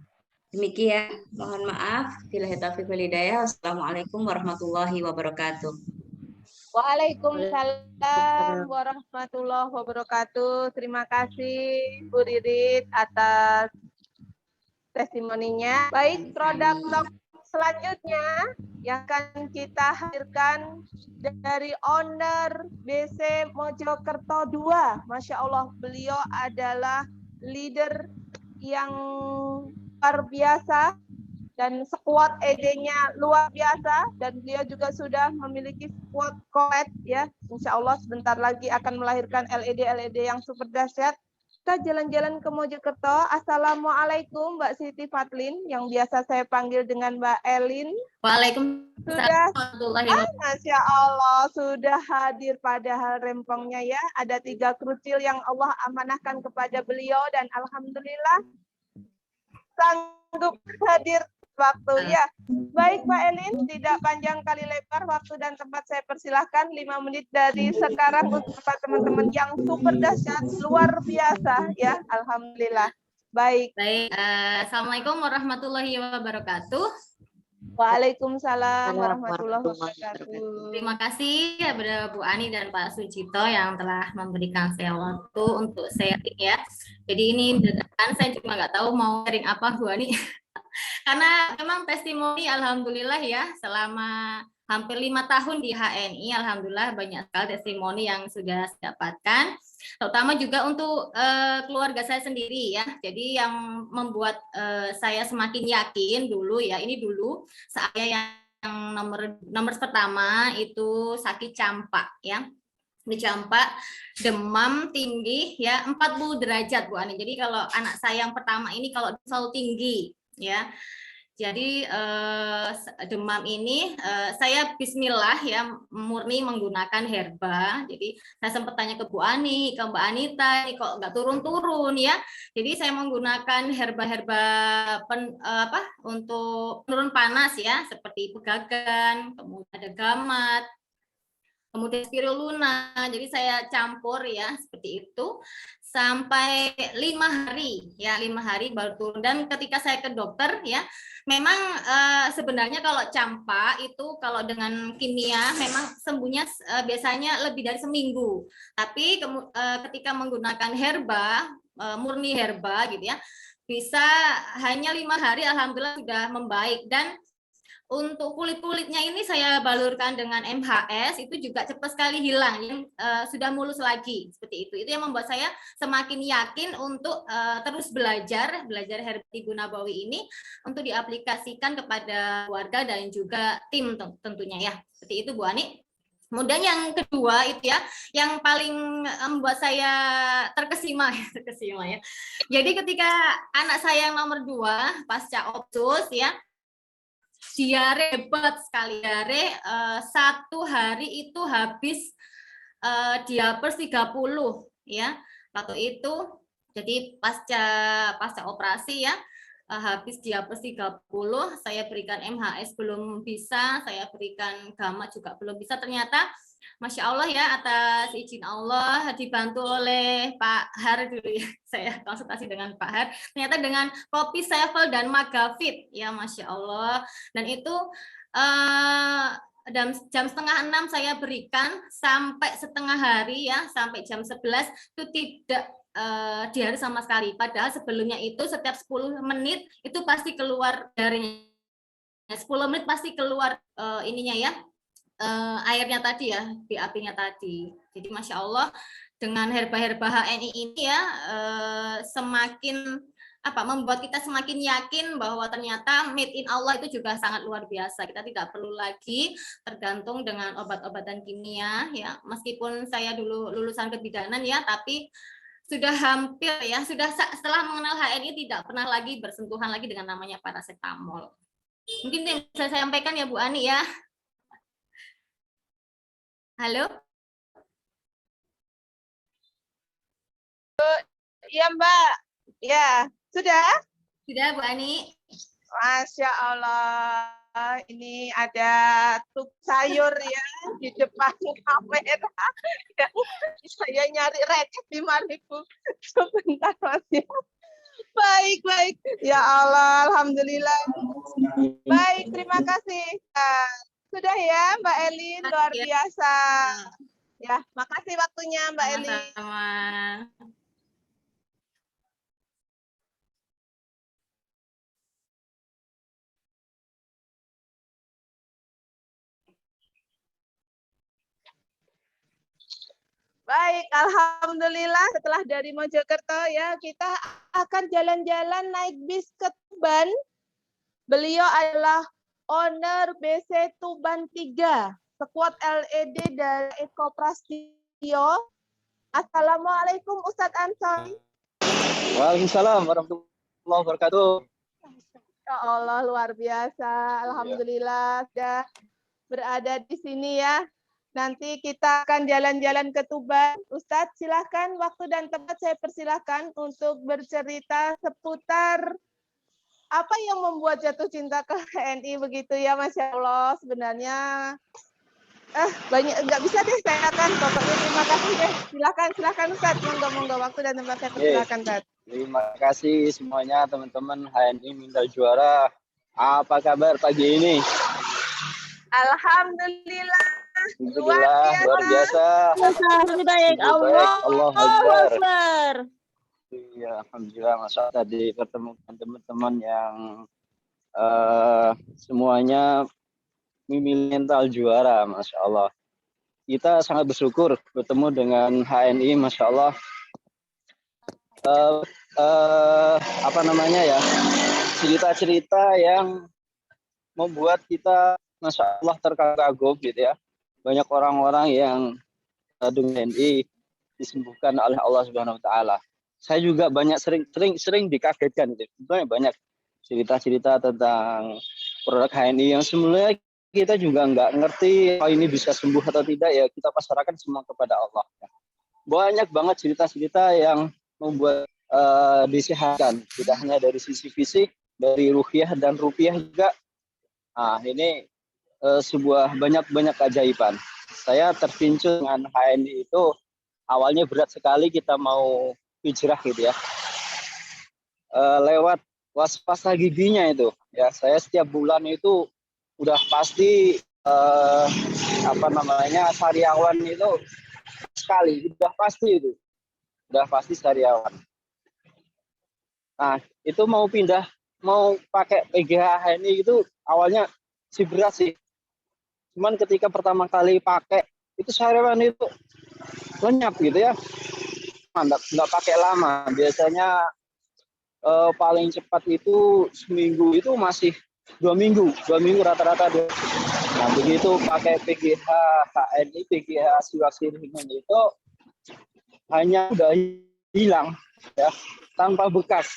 Demikian, mohon maaf. Billahi taufiq wal hidayah. Wassalamualaikum warahmatullahi wabarakatuh. Waalaikumsalam warahmatullahi wabarakatuh. Terima kasih Bu Ririt atas testimoninya. Baik, produk selanjutnya yang akan kita hadirkan dari owner BC Mojokerto 2. Masya Allah, beliau adalah leader yang luar biasa dan squad ED-nya luar biasa, dan beliau juga sudah memiliki squad kolet ya. Insya Allah sebentar lagi akan melahirkan LED yang super dahsyat. Kita jalan-jalan ke Mojokerto. Assalamualaikum Mbak Siti Fatlin, yang biasa saya panggil dengan Mbak Elin. Waalaikumsalam warahmatullahi wabarakatuh. Masya Allah, sudah hadir padahal rempongnya ya. Ada 3 krucil yang Allah amanahkan kepada beliau, dan alhamdulillah sanggup hadir waktu ya. Baik Mbak Elin, tidak panjang kali lebar, waktu dan tempat saya persilahkan 5 menit dari sekarang untuk teman-teman yang super dahsyat, luar biasa ya. Alhamdulillah. Baik. Assalamualaikum warahmatullahi wabarakatuh. Waalaikumsalam warahmatullahi wabarakatuh. Terima kasih kepada Bu Ani dan Pak Sujito yang telah memberikan saya waktu untuk sharing ya. Jadi ini dadakan, saya cuma nggak tahu mau sharing apa Bu Ani. Karena memang testimoni alhamdulillah ya, selama hampir 5 tahun di HNI, alhamdulillah banyak sekali testimoni yang sudah saya dapatkan, terutama juga untuk keluarga saya sendiri ya. Jadi yang membuat saya semakin yakin dulu ya, ini dulu saya yang nomor pertama itu sakit campak ya. Di campak, demam tinggi ya 40 derajat Bu Ani. Jadi kalau anak saya yang pertama ini kalau selalu tinggi ya. Jadi demam ini saya bismillah ya, murni menggunakan herba. Jadi saya sempat tanya ke Bu Ani, ke Mbak Anita, ini kok nggak turun-turun ya. Jadi saya menggunakan herba-herba untuk penurun panas ya, seperti pegagan, kemudian ada gamat, kemudian spirulina. Jadi saya campur ya seperti itu sampai 5 hari ya, 5 hari baru turun. Dan ketika saya ke dokter ya, memang sebenarnya kalau campak itu kalau dengan kimia memang sembuhnya biasanya lebih dari seminggu. Tapi ketika menggunakan herba, murni herba gitu ya, bisa hanya 5 hari alhamdulillah sudah membaik. Dan untuk kulit-kulitnya ini saya balurkan dengan MHS, itu juga cepat sekali hilang, yang sudah mulus lagi seperti itu. Itu yang membuat saya semakin yakin untuk terus belajar herba Ibu Nabawi ini untuk diaplikasikan kepada warga dan juga tim tentunya ya. Seperti itu Bu Ani. Kemudian yang kedua itu ya, yang paling membuat saya terkesima ya. Jadi ketika anak saya yang nomor 2 pasca opsus ya, diare hebat sekali, diare 1 hari itu habis diapers 30 ya. Waktu itu jadi pasca operasi ya, habis diapers 30, saya berikan MHS belum bisa, saya berikan gamat juga belum bisa. Ternyata Masya Allah ya, atas izin Allah dibantu oleh Pak Har dulu ya, saya konsultasi dengan Pak Har, ternyata dengan kopi Sevel dan Magafit ya, Masya Allah. Dan itu jam setengah 6 saya berikan sampai setengah hari ya, sampai jam 11 itu tidak diare sama sekali. Padahal sebelumnya itu setiap 10 menit itu pasti keluar diarenya, 10 menit pasti keluar ininya ya, airnya tadi ya, BAP-nya tadi. Jadi Masya Allah dengan herba-herba HNI ini ya, semakin membuat kita semakin yakin bahwa ternyata made in Allah itu juga sangat luar biasa. Kita tidak perlu lagi tergantung dengan obat-obatan kimia ya. Meskipun saya dulu lulusan kebidanan ya, tapi sudah hampir ya, setelah mengenal HNI tidak pernah lagi bersentuhan lagi dengan namanya paracetamol. Mungkin yang bisa saya sampaikan ya Bu Ani ya. Halo? Iya, Mbak. Ya, sudah? Sudah, Bu Ani? Masya Allah. Ini ada tuk sayur ya di depan kamera. Ya, saya nyari receh 5.000. Sebentar, Mas. Ya. Baik, baik. Ya Allah, Alhamdulillah. Baik, terima kasih. Sudah ya, Mbak Elin, luar Ya. biasa. Ya, makasih waktunya, Mbak Elin. Sama-sama. Baik, Alhamdulillah setelah dari Mojokerto ya, kita akan jalan-jalan naik bis ke Tuban. Beliau adalah owner BC Tuban 3, Squad LED dari Eko Prasetyo. Assalamualaikum Ustadz Ansori. Waalaikumsalam warahmatullahi wabarakatuh. Ya Allah, luar biasa. Alhamdulillah sudah berada di sini ya. Nanti kita akan jalan-jalan ke Tuban. Ustadz, silahkan waktu dan tempat saya persilahkan untuk bercerita seputar apa yang membuat jatuh cinta ke HNI begitu ya, Masya Allah. Sebenarnya banyak, nggak bisa deh saya akan. Pokoknya terima kasih deh. Silahkan Ustadz. Monggo waktu dan tempat saya persilahkan, Ustadz. Terima kasih semuanya teman-teman HNI Minta Juara. Apa kabar pagi ini? Alhamdulillah. Luar biasa. Lebih baik. Allah Akbar. Akbar. Iya, alhamdulillah masa tadi pertemukan teman-teman yang semuanya memilih mental juara, Masya Allah. Kita sangat bersyukur bertemu dengan HNI, Masya Allah. Apa namanya ya, cerita-cerita yang membuat kita, Masya Allah, terkagum gitu ya. Banyak orang-orang yang dengan HNI disembuhkan oleh Allah Subhanahu Wa Taala. Saya juga sering dikagetkan gitu. Banyak cerita-cerita tentang produk HNI yang sebenarnya kita juga nggak ngerti oh ini bisa sembuh atau tidak, ya kita pasrahkan semua kepada Allah. Banyak banget cerita-cerita yang membuat disehatkan, tidak hanya dari sisi fisik, dari ruhiyah dan rupiah juga. Nah, ini sebuah banyak keajaiban. Saya terpincul dengan HNI itu awalnya berat sekali kita mau hijrah gitu ya. Lewat was-was giginya itu ya, saya setiap bulan itu udah pasti apa namanya sariawan itu sekali, udah pasti sariawan. Nah, itu mau pakai PGH HNI itu awalnya si berat sih. Cuman ketika pertama kali pakai itu sariawan itu lenyap gitu ya. Nggak pakai lama, biasanya paling cepat itu seminggu itu masih 2 minggu rata-rata. Nah, begitu pakai PGH HNI, PGH siwak siringan itu hanya udah hilang ya, tanpa bekas.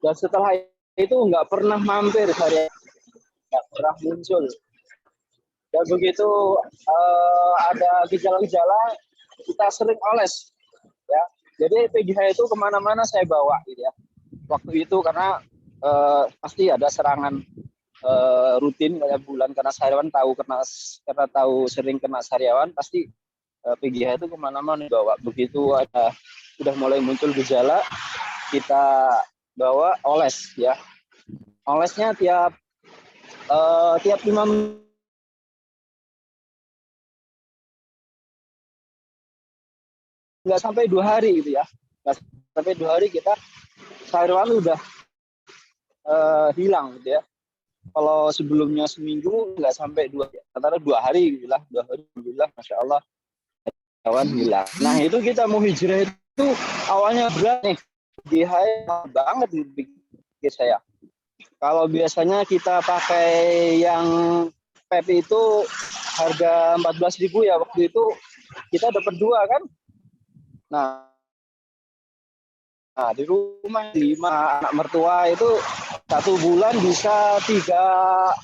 Dan setelah itu nggak pernah mampir saya, nggak pernah muncul. Dan begitu ada gejala-gejala, kita sering oles ya. Jadi PGH itu kemana-mana saya bawa gitu ya. Waktu itu karena pasti ada serangan rutin kayak bulan kena sariawan, karena tahu sering kena sariawan, pasti PGH itu kemana-mana dibawa. Begitu udah mulai muncul gejala, kita bawa oles ya. Olesnya tiap 5 menit. Nggak sampai 2 hari gitu ya. Nggak sampai 2 hari kita sariawan udah hilang gitu ya. Kalau sebelumnya seminggu nggak sampai 2 hari gitu lah. 2 hari alhamdulillah, Masya Allah sariawan hilang. Nah, itu kita mau hijrah itu awalnya berat nih. GH banget di pikir saya. Kalau biasanya kita pakai yang PEP itu harga 14.000 ya, waktu itu kita dapat 2 kan. Nah, di rumah 5 anak mertua itu 1 bulan bisa 3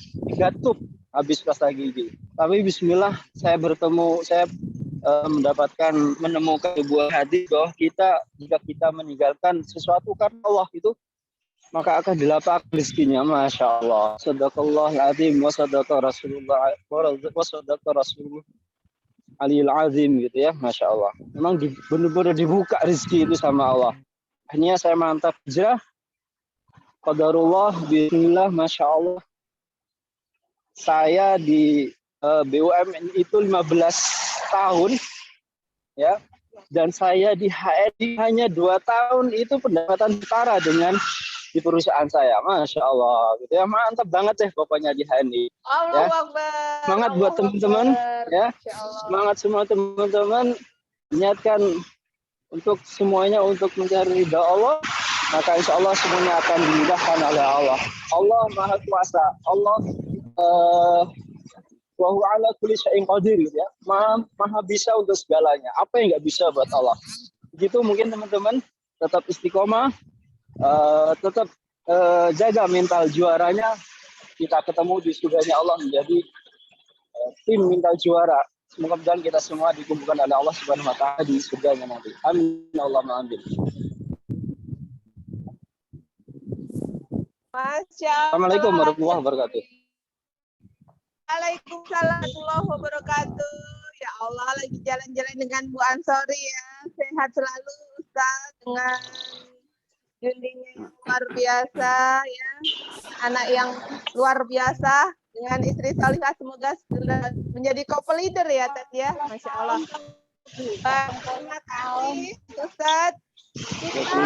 tub habis pasta gigi. Tapi bismillah saya mendapatkan menemukan sebuah hadis bahwa jika kita meninggalkan sesuatu karena Allah itu maka akan dilapangkan rezekinya. Masya Allah. Sadaqallahul azim wa sadaqa Rasulullah Aliyul Azim gitu ya. Masya Allah. Memang benar-benar dibuka rezeki itu sama Allah. Akhirnya saya mantap hijrah. Qadarullah, bismillah, Masya Allah. Saya di BUMN itu 15 tahun ya, dan saya di HNI hanya 2 tahun itu pendapatan setara dengan di perusahaan saya. Masya Allah gitu ya, mantap banget deh pokoknya di HNI ya. Semangat buat teman-teman ya, semangat semua teman-teman, niatkan untuk semuanya untuk mencari ridha Allah, maka insya Allah semuanya akan dimudahkan oleh Allah. Allah Maha Kuasa, Allah wa huwa ala kulli syai'in qadir ya. Maha bisa untuk segalanya. Apa yang nggak bisa buat Allah? Begitu mungkin teman-teman tetap istiqomah, tetap jaga mental juaranya. Kita ketemu di surganya Allah menjadi tim mental juara. Semoga kita semua dikumpulkan oleh Allah Subhanahu wa taala di surganya nanti. Amin Allahumma amin. Assalamualaikum warahmatullahi wabarakatuh. Waalaikumsalam warahmatullahi wabarakatuh. Ya Allah, lagi jalan-jalan dengan Bu Ansori ya. Sehat selalu Ustaz, dengan jundinya yang luar biasa ya. Anak yang luar biasa dengan istri salihah, semoga menjadi couple leader ya Tati ya. Masya Allah. Terima kasih Ustaz. Kita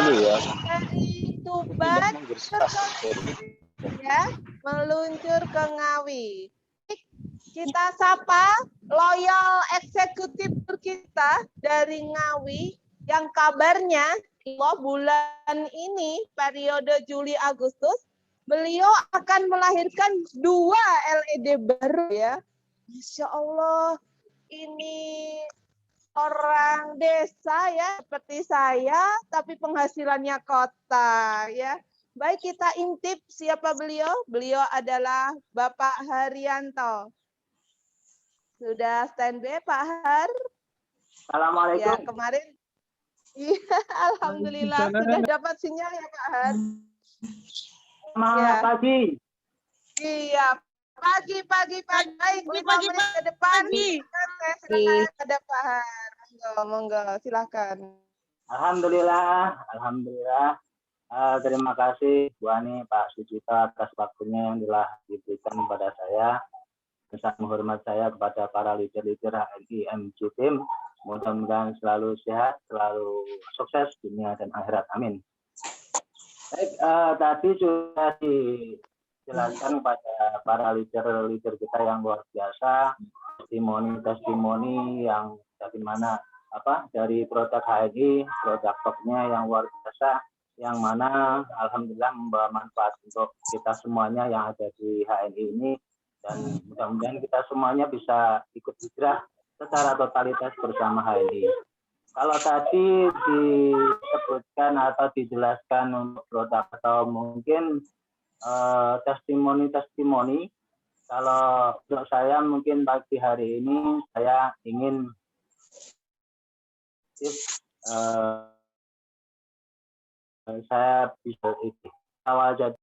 dari Tuban ya, meluncur ke Ngawi. Kita sapa loyal eksekutif kita dari Ngawi yang kabarnya bulan ini periode Juli Agustus beliau akan melahirkan 2 LED baru ya. Masya Allah, ini orang desa ya seperti saya tapi penghasilannya kota ya. Baik, kita intip siapa beliau. Beliau adalah Bapak Haryanto. Sudah standby Pak Har? Assalamualaikum. Ya, kemarin. Iya, alhamdulillah sudah dapat sinyal ya Pak Har. Semangat pagi. Iya, pagi. Baik, 5 menit ke depan. Saya silakan pada Pak Har. Monggo, silakan. Alhamdulillah. Terima kasih Bu Ani, Pak Sujito atas waktunya yang telah diberikan kepada saya. Pesan menghormat saya kepada para leader-leader HNI MJ Team. Mudah-mudahan selalu sehat, selalu sukses dunia dan akhirat. Amin. Baik, tadi sudah dijelaskan kepada para leader-leader kita yang luar biasa, testimoni yang dari mana dari produk HNI, produk topnya yang luar biasa, yang mana alhamdulillah membawa manfaat untuk kita semuanya yang ada di HNI ini, dan mudah-mudahan kita semuanya bisa ikut hijrah secara totalitas bersama HNI. Kalau tadi disebutkan atau dijelaskan untuk produk atau mungkin testimoni, kalau untuk saya mungkin pagi hari ini saya ingin saya bisa awal jadi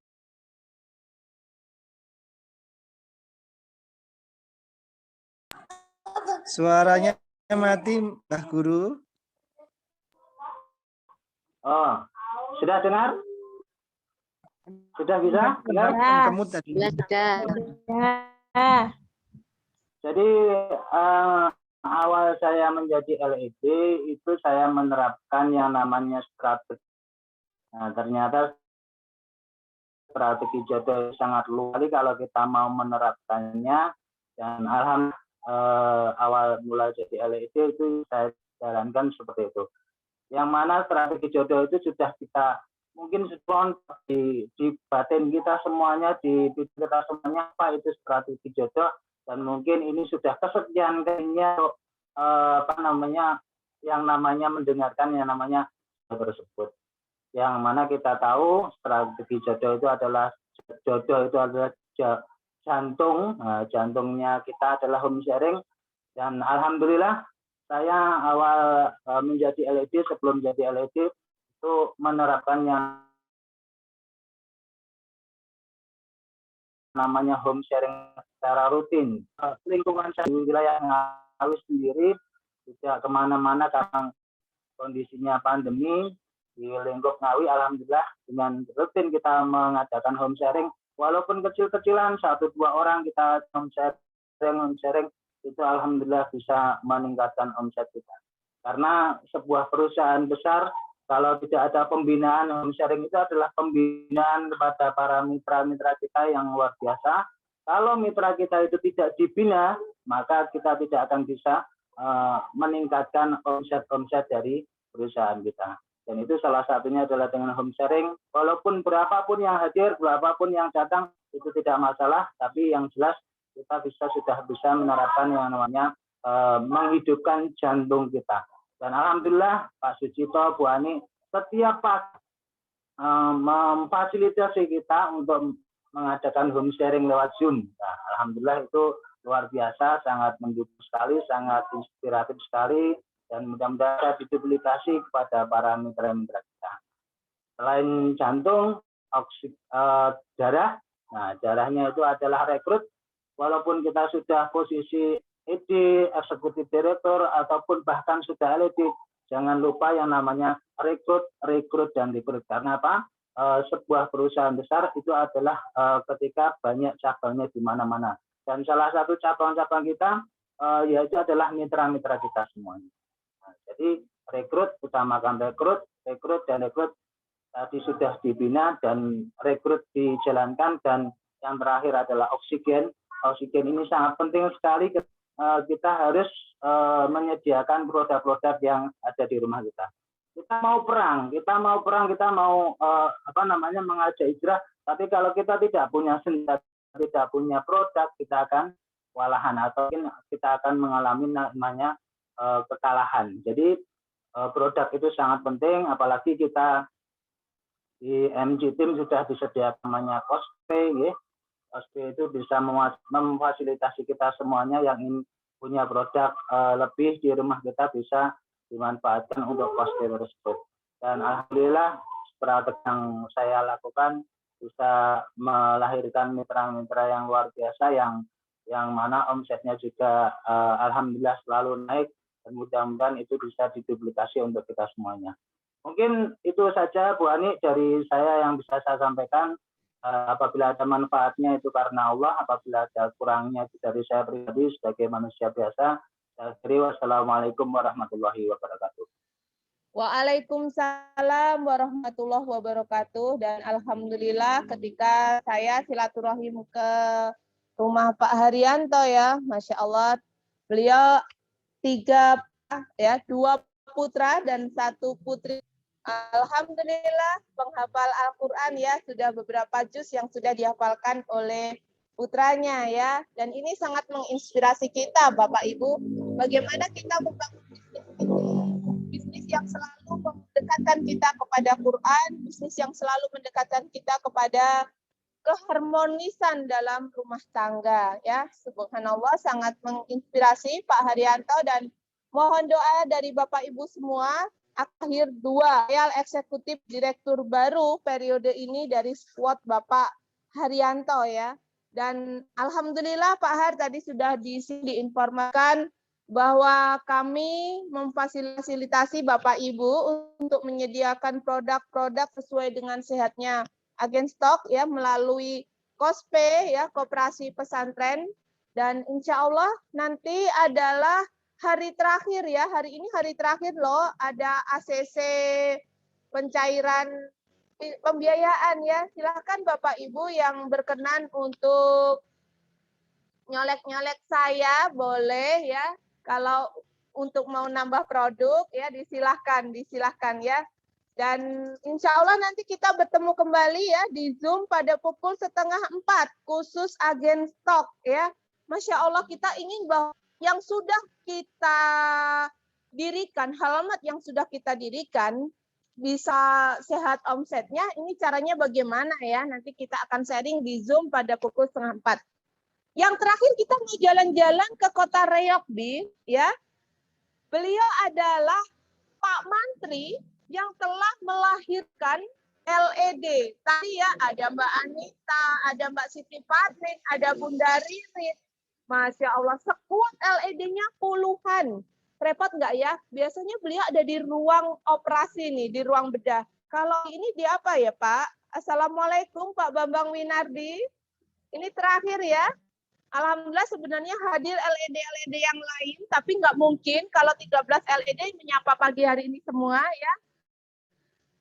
suaranya mati Mbah Guru. Oh, sudah dengar? Sudah bisa? Kamu tadi. Jadi awal saya menjadi LED itu saya menerapkan yang namanya strategi. Nah, ternyata strategi jodoh sangat luas kalau kita mau menerapkannya, dan alhamdulillah awal mula jadi LED itu saya jalankan seperti itu. Yang mana strategi jodoh itu sudah kita mungkin sesuatu di batin kita semuanya, di pikir kita semuanya apa itu strategi jodoh, dan mungkin ini sudah kesekian kalinya yang namanya mendengarkan yang namanya tersebut. Yang mana kita tahu strategi jodoh itu adalah jantung, jantungnya kita adalah home sharing, dan alhamdulillah saya awal menjadi LED, sebelum jadi LED itu menerapkan yang namanya home sharing secara rutin. Lingkungan saya di wilayah Ngawi sendiri tidak kemana-mana karena kondisinya pandemi. Di lingkup Ngawi, alhamdulillah dengan rutin kita mengadakan home sharing, walaupun kecil-kecilan 1-2 orang kita home sharing itu alhamdulillah bisa meningkatkan omset kita. Karena sebuah perusahaan besar kalau tidak ada pembinaan, home sharing itu adalah pembinaan kepada para mitra-mitra kita yang luar biasa. Kalau mitra kita itu tidak dibina, maka kita tidak akan bisa meningkatkan omset-omset dari perusahaan kita. Dan itu salah satunya adalah dengan home sharing. Walaupun berapapun yang hadir, berapapun yang datang, itu tidak masalah. Tapi yang jelas kita sudah bisa menerapkan yang namanya menghidupkan jantung kita. Dan alhamdulillah Pak Sujito, Bu Ani, setiap pagi memfasilitasi kita untuk mengadakan home sharing lewat Zoom. Nah, alhamdulillah itu luar biasa, sangat mendukung sekali, sangat inspiratif sekali, dan mudah-mudahan diduplikasi kepada para mitra-mitra kita. Selain jantung, darah, nah darahnya itu adalah rekrut. Walaupun kita sudah posisi ED, eksekutif direktur, ataupun bahkan sudah LED, jangan lupa yang namanya rekrut, dan rekrut. Karena apa? Sebuah perusahaan besar itu adalah ketika banyak cabangnya di mana-mana. Dan salah satu cabang-cabang kita yaitu adalah mitra-mitra kita semuanya. Nah, jadi rekrut, utamakan rekrut, dan rekrut tadi sudah dibina dan rekrut dijalankan, dan yang terakhir adalah oksigen. Oksigen ini sangat penting sekali. Kita harus menyediakan produk-produk yang ada di rumah kita. Kita mau perang, kita mau mengajak hijrah. Tapi kalau kita tidak punya senjata, tidak punya produk, kita akan kewalahan atau kita akan mengalami namanya kekalahan. Jadi produk itu sangat penting. Apalagi kita di MG Team sudah disediakan namanya cosplay, ya. Cosplay itu bisa memfasilitasi kita semuanya yang ingin punya produk lebih di rumah kita bisa dimanfaatkan untuk cosplay tersebut. Dan alhamdulillah strategi yang saya lakukan bisa melahirkan mitra-mitra yang luar biasa yang mana omsetnya juga alhamdulillah selalu naik, dan mudah-mudahan itu bisa diduplikasi untuk kita semuanya. Mungkin itu saja Bu Ani dari saya yang bisa saya sampaikan. Apabila ada manfaatnya itu karena Allah, apabila ada kurangnya itu dari saya pribadi sebagai manusia biasa. Saya akhiri, wassalamualaikum warahmatullahi wabarakatuh. Waalaikumsalam warahmatullahi wabarakatuh. Dan alhamdulillah ketika saya silaturahim ke rumah Pak Haryanto, ya, Masya Allah, beliau 2 putra dan 1 putri. Alhamdulillah penghafal Al-Quran, ya, sudah beberapa juz yang sudah dihafalkan oleh putranya, ya. Dan ini sangat menginspirasi kita Bapak Ibu, bagaimana kita membangun bisnis yang selalu mendekatkan kita kepada Quran, bisnis yang selalu mendekatkan kita kepada keharmonisan dalam rumah tangga, ya. Subhanallah, sangat menginspirasi Pak Haryanto, dan mohon doa dari Bapak Ibu semua. Akhir 2 eksekutif direktur baru periode ini dari squad Bapak Haryanto, ya. Dan alhamdulillah Pak Har tadi sudah diinformasikan bahwa kami memfasilitasi Bapak Ibu untuk menyediakan produk-produk sesuai dengan sehatnya agen stok, ya, melalui KOSPE, ya, Koperasi Pesantren. Dan insya Allah nanti adalah hari terakhir, ya, hari ini hari terakhir loh, ada ACC pencairan pembiayaan, ya. Silahkan Bapak Ibu yang berkenan untuk nyolek-nyolek saya, boleh, ya. Kalau untuk mau nambah produk, ya, disilahkan, ya. Dan insya Allah nanti kita bertemu kembali, ya, di Zoom pada pukul 3:30 khusus agen stok, ya. Masya Allah, kita ingin bahwa yang sudah kita dirikan, halamat yang sudah kita dirikan, bisa sehat omsetnya. Ini caranya bagaimana, ya? Nanti kita akan sharing di Zoom pada pukul 3:30. Yang terakhir kita mau jalan-jalan ke Kota Reog, ya. Beliau adalah Pak Mantri yang telah melahirkan LED. Tadi ya ada Mbak Anita, ada Mbak Siti Patrik, ada Bunda Ririn. Masya Allah, sekuat LED-nya puluhan. Repot nggak ya? Biasanya beliau ada di ruang operasi nih, di ruang bedah. Kalau ini di apa ya Pak? Assalamualaikum Pak Bambang Winardi. Ini terakhir ya. Alhamdulillah sebenarnya hadir LED-LED yang lain, tapi nggak mungkin kalau 13 LED menyapa pagi hari ini semua ya.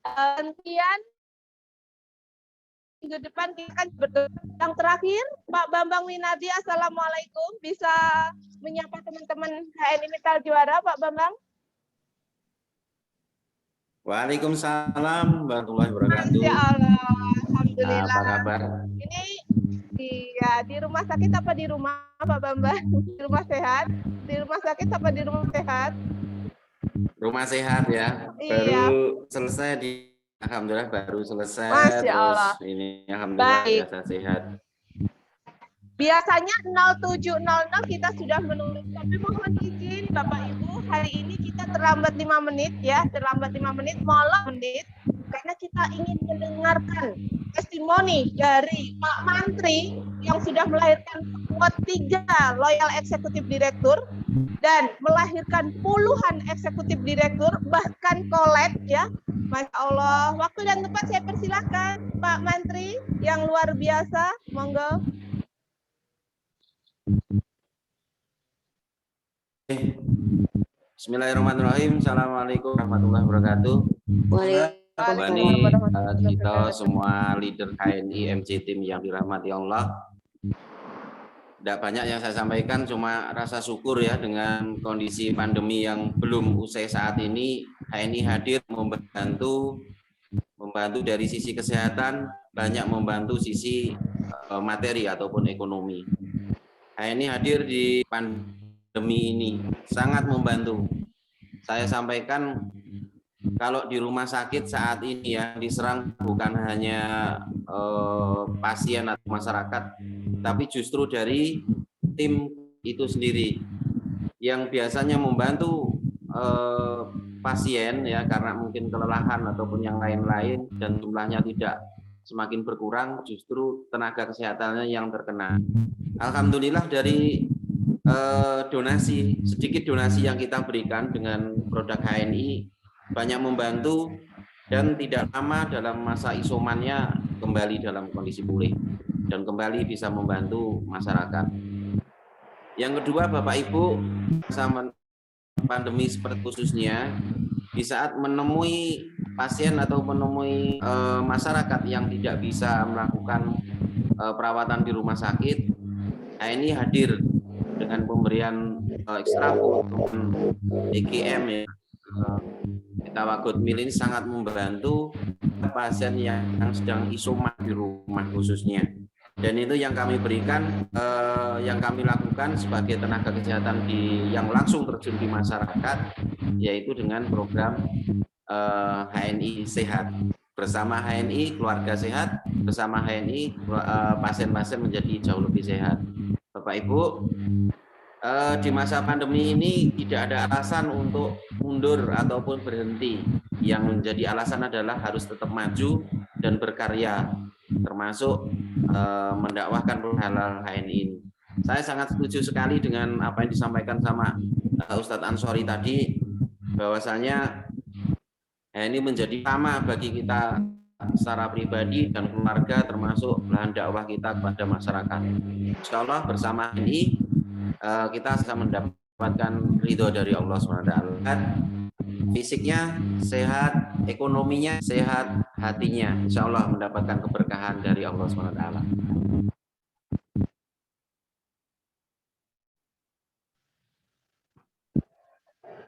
Gantian minggu depan kita akan yang terakhir Pak Bambang Winardi. Assalamualaikum, bisa menyapa teman-teman HNI Mitra Juara Pak Bambang. Waalaikumsalam warahmatullahi wabarakatuh. Masya Allah, alhamdulillah. Apa kabar? Ini di rumah sakit apa di rumah Pak Bambang? Di rumah sehat? Di rumah sakit apa di rumah sehat? Rumah sehat ya. Iya. Baru selesai alhamdulillah baru selesai. Masya Allah. Terus ini alhamdulillah Baik. biasa sehat. Biasanya 07.00 kita sudah menulis, tapi mohon izin Bapak Ibu, hari ini kita terlambat 5 menit ya, terlambat 5 menit, molor menit, karena kita ingin mendengarkan testimoni dari Pak Mantri yang sudah melahirkan sekuat 3 loyal eksekutif direktur dan melahirkan puluhan eksekutif direktur, bahkan kolek ya. Masya Allah, waktu dan tempat saya persilahkan Pak Mantri yang luar biasa, monggo. Bismillahirrahmanirrahim. Assalamualaikum warahmatullahi wabarakatuh. Kita semua leader HNI MC Team yang dirahmati Allah. Tidak banyak yang saya sampaikan, cuma rasa syukur ya dengan kondisi pandemi yang belum usai saat ini, HNI hadir membantu dari sisi kesehatan, banyak membantu sisi materi ataupun ekonomi. HNI hadir di pandemi ini sangat membantu. Saya sampaikan kalau di rumah sakit saat ini ya diserang bukan hanya pasien atau masyarakat, tapi justru dari tim itu sendiri yang biasanya membantu pasien ya karena mungkin kelelahan ataupun yang lain-lain dan jumlahnya tidak semakin berkurang, justru tenaga kesehatannya yang terkena. Alhamdulillah dari sedikit donasi yang kita berikan dengan produk HNI banyak membantu dan tidak lama dalam masa isomannya kembali dalam kondisi pulih dan kembali bisa membantu masyarakat. Yang kedua, Bapak Ibu, sama pandemi seperti khususnya di saat menemui pasien atau menemui masyarakat yang tidak bisa melakukan perawatan di rumah sakit, HNI hadir dengan pemberian ekstrakul EGM ya. Tawagut Mil ini sangat membantu pasien yang sedang isoman di rumah khususnya. Dan itu yang kami berikan, yang kami lakukan sebagai tenaga kesehatan yang langsung terjun di masyarakat, yaitu dengan program HNI Sehat. Bersama HNI keluarga sehat, bersama HNI pasien-pasien menjadi jauh lebih sehat. Bapak Ibu, di masa pandemi ini tidak ada alasan untuk mundur ataupun berhenti. Yang menjadi alasan adalah harus tetap maju dan berkarya, termasuk mendakwahkan halal HNI ini. Saya sangat setuju sekali dengan apa yang disampaikan sama Ustadz Ansori tadi, bahwasanya HNI menjadi utama bagi kita secara pribadi dan keluarga, termasuk lahan dakwah kita kepada masyarakat. Insya Allah bersama HNI kita bisa mendapatkan ridho dari Allah SWT. Fisiknya sehat, ekonominya sehat, hatinya insya Allah mendapatkan keberkahan dari Allah SWT.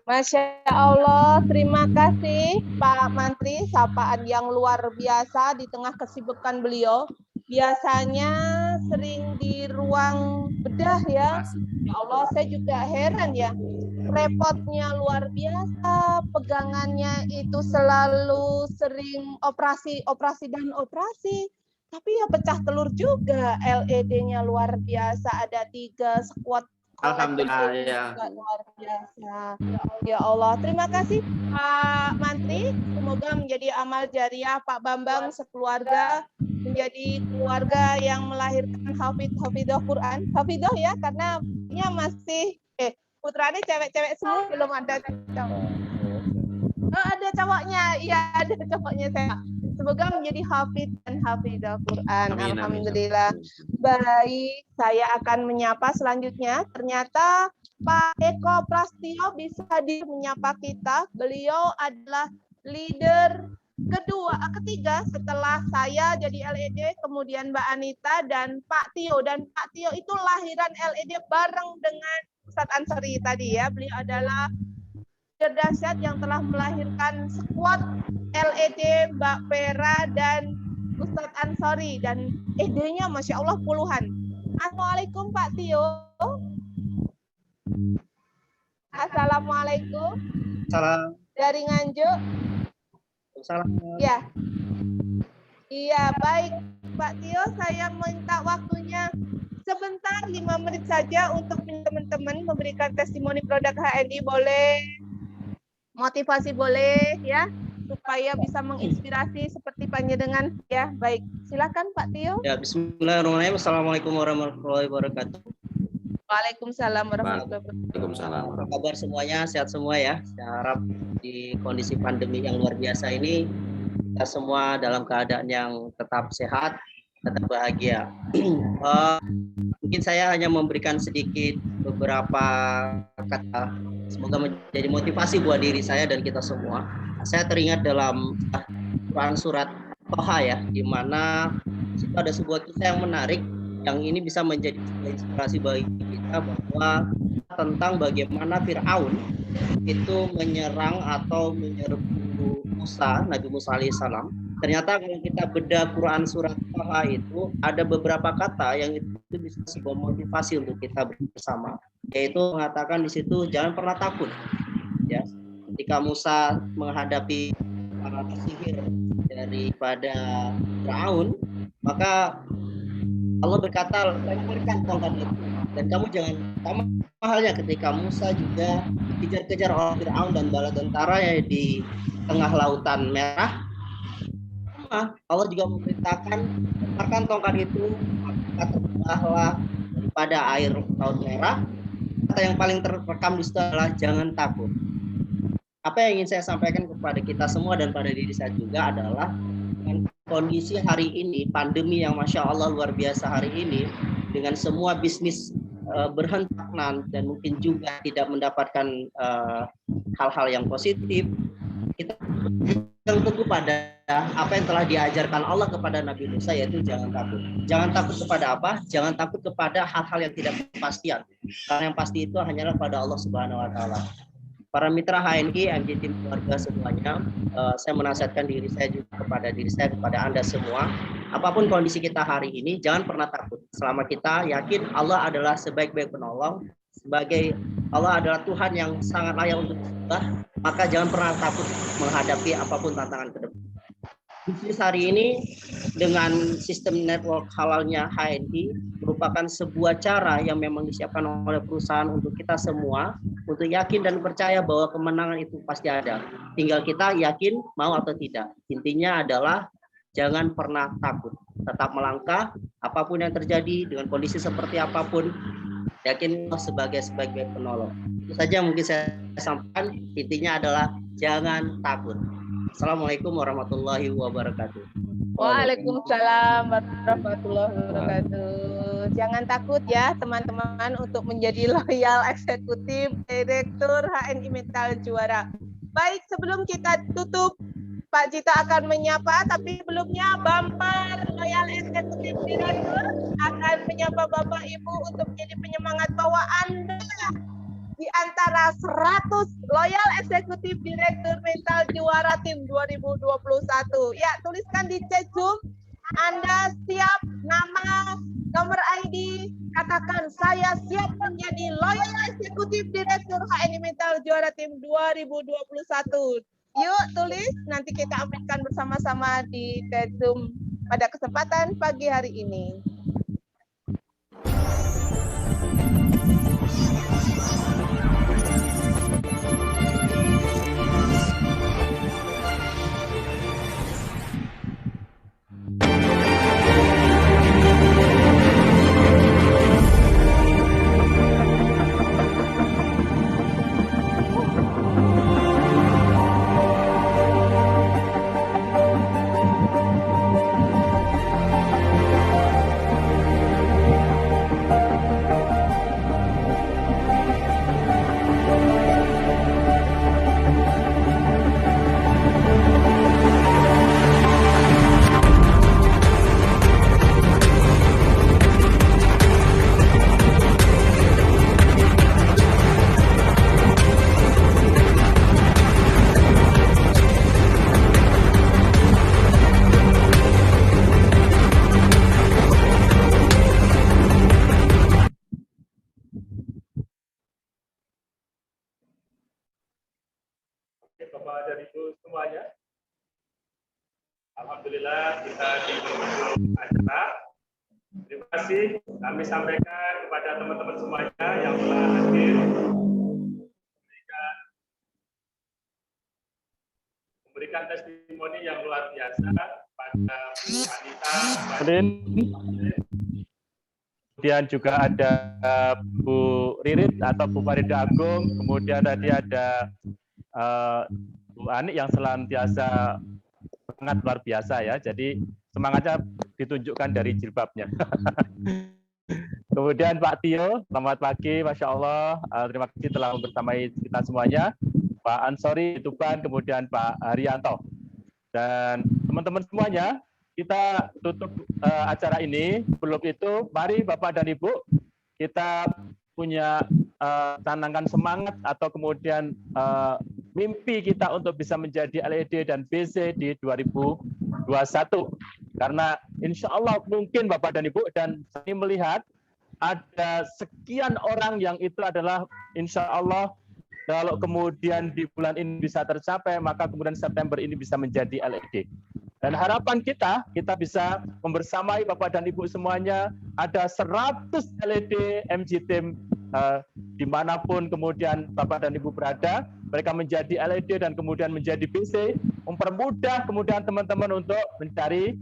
Masya Allah, terima kasih Pak Mantri, sapaan yang luar biasa di tengah kesibukan beliau. Biasanya sering di ruang bedah ya. Ya Allah, saya juga heran ya. Repotnya luar biasa, pegangannya itu selalu sering operasi dan operasi. Tapi ya pecah telur juga, LED-nya luar biasa, ada 3 sekuat Alhamdulillah ya. Luar biasa. Ya Allah, terima kasih Pak Mantri. Semoga menjadi amal jariah Pak Bambang sekeluarga, menjadi keluarga yang melahirkan hafidah Quran. Hafidah ya, karena dia masih putranya cewek-cewek semua, belum ada cowok. Oh, ada cowoknya, iya ada cowoknya saya. Semoga menjadi hafid dan hafidah Quran. Amin, amin. Alhamdulillah. Baik, saya akan menyapa selanjutnya. Ternyata Pak Eko Prastio bisa menyapa kita. Beliau adalah leader ketiga setelah saya jadi LED, kemudian Mbak Anita dan Pak Tio. Dan Pak Tio itu lahiran LED bareng dengan Ustadz Ansari tadi ya. Beliau adalah dahsyat yang telah melahirkan skuad LED Mbak Vera dan Ustadz Ansori, dan ide-nya Masya Allah puluhan. Assalamualaikum Pak Tio. Assalamualaikum. Salam. Dari Nganjuk. Salam. Ya. Iya, baik Pak Tio, saya minta waktunya sebentar 5 menit saja untuk teman-teman memberikan testimoni produk HNI, boleh, motivasi boleh ya, supaya bisa menginspirasi seperti panjenengan ya. Baik, silakan Pak Tio. Ya, bismillahirrahmanirrahim. Assalamualaikum warahmatullahi wabarakatuh. Waalaikumsalam warahmatullahi wabarakatuh. Waalaikumsalam. Apa kabar semuanya? Sehat semua ya. Saya harap di kondisi pandemi yang luar biasa ini kita semua dalam keadaan yang tetap sehat, tetap bahagia. Mungkin saya hanya memberikan sedikit beberapa kata, semoga menjadi motivasi buat diri saya dan kita semua. Saya teringat dalam Quran surat Toha ya, di mana situ ada sebuah kisah yang menarik, yang ini bisa menjadi inspirasi bagi kita, bahwa tentang bagaimana Fir'aun itu menyerang atau menyerbu Musa, Nabi Musa alaihissalam. Ternyata kalau kita bedah Quran surat Toha itu ada beberapa kata yang itu bisa sebuah motivasi untuk kita bersama, yaitu mengatakan di situ jangan pernah takut ya. Ketika Musa menghadapi para pesihir daripada Fir'aun, maka Allah berkata, lemparkan tongkat itu. Dan kamu jangan, sama halnya ketika Musa juga dikejar-kejar oleh Fir'aun dan bala tentaranya di tengah lautan merah, Allah juga memerintahkan lemparkan tongkat itu, maka terbelahlah daripada air laut merah. Kata yang paling terekam di situ adalah jangan takut. Apa yang ingin saya sampaikan kepada kita semua dan pada diri saya juga adalah, dengan kondisi hari ini, pandemi yang Masya Allah luar biasa hari ini, dengan semua bisnis berhentakan dan mungkin juga tidak mendapatkan hal-hal yang positif, kita teguh pada apa yang telah diajarkan Allah kepada Nabi Musa, yaitu jangan takut. Jangan takut kepada apa? Jangan takut kepada hal-hal yang tidak kepastian. Karena yang pasti itu hanyalah pada Allah Subhanahu wa Ta'ala. Para mitra HNI, MJ tim keluarga semuanya, saya menasihatkan diri saya juga kepada diri saya, kepada Anda semua, apapun kondisi kita hari ini, jangan pernah takut. Selama kita yakin Allah adalah sebaik-baik penolong, sebagai Allah adalah Tuhan yang sangat layak untuk disembah, maka jangan pernah takut menghadapi apapun tantangan ke depan. Bisnis hari ini dengan sistem network halalnya HNI merupakan sebuah cara yang memang disiapkan oleh perusahaan untuk kita semua, untuk yakin dan percaya bahwa kemenangan itu pasti ada. Tinggal kita yakin mau atau tidak. Intinya adalah jangan pernah takut. Tetap melangkah, apapun yang terjadi, dengan kondisi seperti apapun, yakin sebagai penolong. Itu saja mungkin saya sampaikan. Intinya adalah jangan takut. Assalamualaikum warahmatullahi wabarakatuh. Waalaikumsalam warahmatullahi wabarakatuh. Jangan takut ya teman-teman untuk menjadi loyal eksekutif direktur HNI Metal Juara. Baik, sebelum kita tutup, Pak Cita akan menyapa, tapi sebelumnya bumper loyal eksekutif direktur akan menyapa Bapak Ibu untuk menjadi penyemangat bahwa Anda di antara 100 loyal eksekutif direktur Mental Juara tim 2021. Ya, tuliskan di chat Zoom, Anda siap, nama, nomor ID, katakan saya siap menjadi loyal eksekutif direktur HNI Mental Juara tim 2021. Yuk tulis, nanti kita ambilkan bersama-sama di chat Zoom pada kesempatan pagi hari ini. semuanya. Alhamdulillah kita di penghujung acara. Terima kasih kami sampaikan kepada teman-teman semuanya yang telah hadir, memberikan testimoni yang luar biasa pada Bu Anita, kemudian juga ada Bu Ririt atau Bu Farida Agung, kemudian tadi ada Bu Ani yang selantiasa sangat luar biasa ya, jadi semangatnya ditunjukkan dari jilbabnya. Kemudian Pak Tio, selamat pagi, Masya Allah, terima kasih telah membersamai kita semuanya. Pak Ansori Tuban, kemudian Pak Haryanto. Dan teman-teman semuanya, kita tutup acara ini. Sebelum itu, mari Bapak dan Ibu, kita punya canangkan semangat atau kemudian mimpi kita untuk bisa menjadi LED dan BC di 2021. Karena insya Allah mungkin Bapak dan Ibu dan saya melihat ada sekian orang yang itu adalah insya Allah kalau kemudian di bulan ini bisa tercapai, maka kemudian September ini bisa menjadi LED. Dan harapan kita bisa membersamai Bapak dan Ibu semuanya, ada 100 LED MG Team dimanapun kemudian Bapak dan Ibu berada, mereka menjadi LED dan kemudian menjadi BC, mempermudah kemudian teman-teman untuk mencari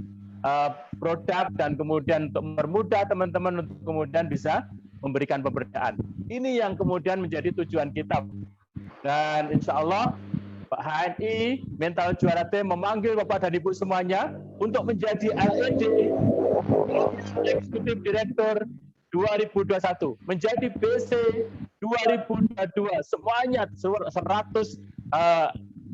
produk dan kemudian untuk mempermudah teman-teman untuk kemudian bisa memberikan pemberdayaan. Ini yang kemudian menjadi tujuan kita. Dan insya Allah Pak HNI Mental Juara Tim memanggil Bapak dan Ibu semuanya untuk menjadi LED Eksekutif Direktur 2021, menjadi BC 2022, semuanya 100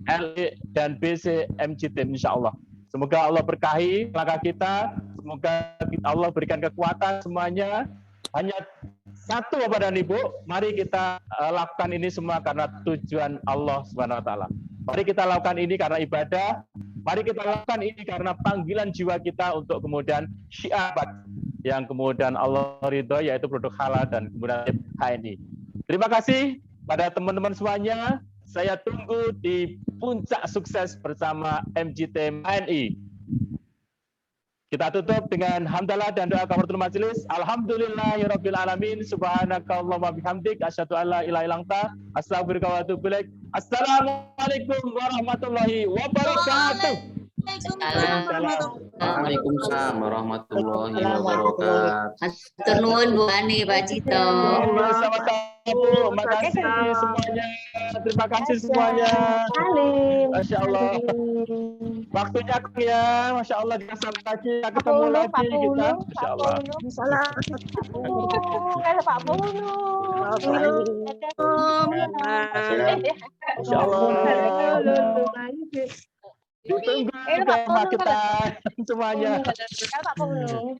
LE dan BC MG Team insya Allah. Semoga Allah berkahi langkah kita, semoga Allah berikan kekuatan semuanya. Hanya satu Bapak dan Ibu, mari kita lakukan ini semua karena tujuan Allah Subhanahu wa taala. Mari kita lakukan ini karena ibadah, mari kita lakukan ini karena panggilan jiwa kita untuk kemudian syiar yang kemudian Allah ridho, yaitu produk halal dan kemudian HNI. Terima kasih pada teman-teman semuanya. Saya tunggu di puncak sukses bersama MG Team HNI. Kita tutup dengan hamdalah dan doa kafaratul majelis. Alhamdulillahirabbil alamin. Subhanakallahumma bihamdik asyhadu an la ilaha illa anta astaghfiruka wa atubu ilaik. Assalamualaikum warahmatullahi wabarakatuh. Waalaikumsalam warahmatullahi wabarakatuh. Hatur nuwun Bu Ani, Pak Cito. Sama-sama Bu, makasih semuanya. Terima kasih semuanya. Masya Allah. Waktunya ya, Masya Allah, kita sampai lagi, kita ketemu lagi kita. Masya Allah. Pak Bulu. Masya Allah. Ditunggu tema kita semuanya. Pak Bulu.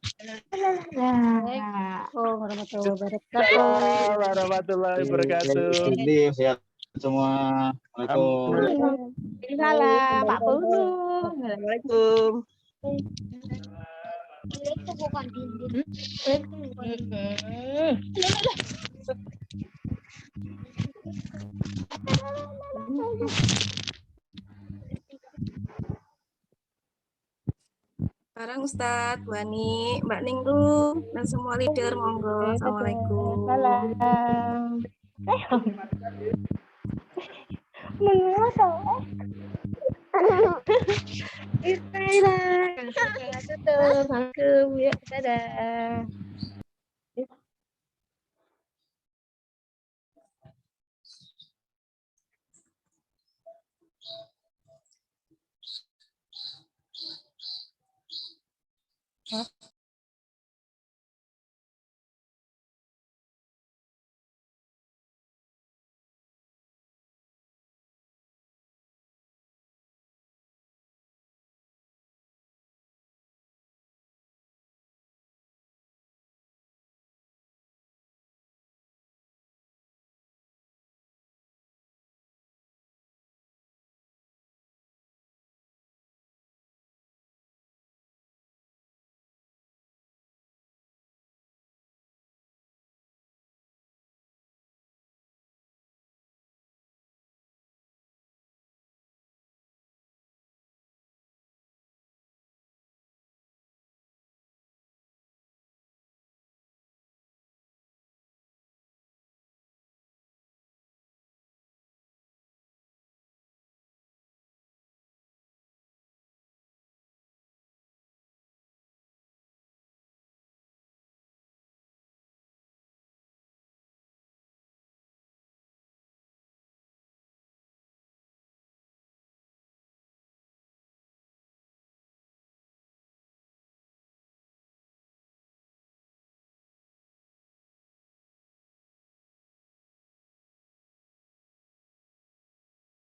Warahmatullahi wabarakatuh. Semua. Salam Pak Bulu. Assalamualaikum. Sekarang Ustadz, Bu Ani, Mbak Ningru, dan semua leader, monggo. Assalamualaikum. Dadah. Hah?